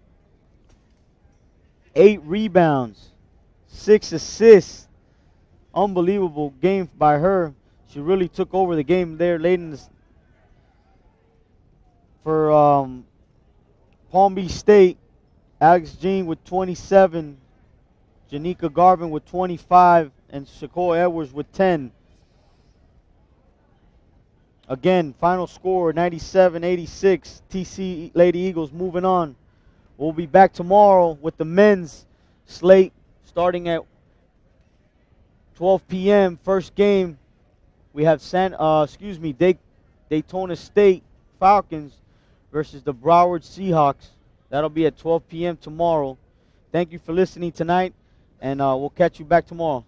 8 rebounds. 6 assists. Unbelievable game by her. She really took over the game there late in this. For Palm Beach State, Alex Jean with 27, Janika Garvin with 25, and Shakur Edwards with 10. Again, final score 97-86. TC Lady Eagles moving on. We'll be back tomorrow with the men's slate starting at 12 p.m. First game, we have Daytona State Falcons versus the Broward Seahawks. That'll be at 12 p.m. tomorrow. Thank you for listening tonight, and we'll catch you back tomorrow.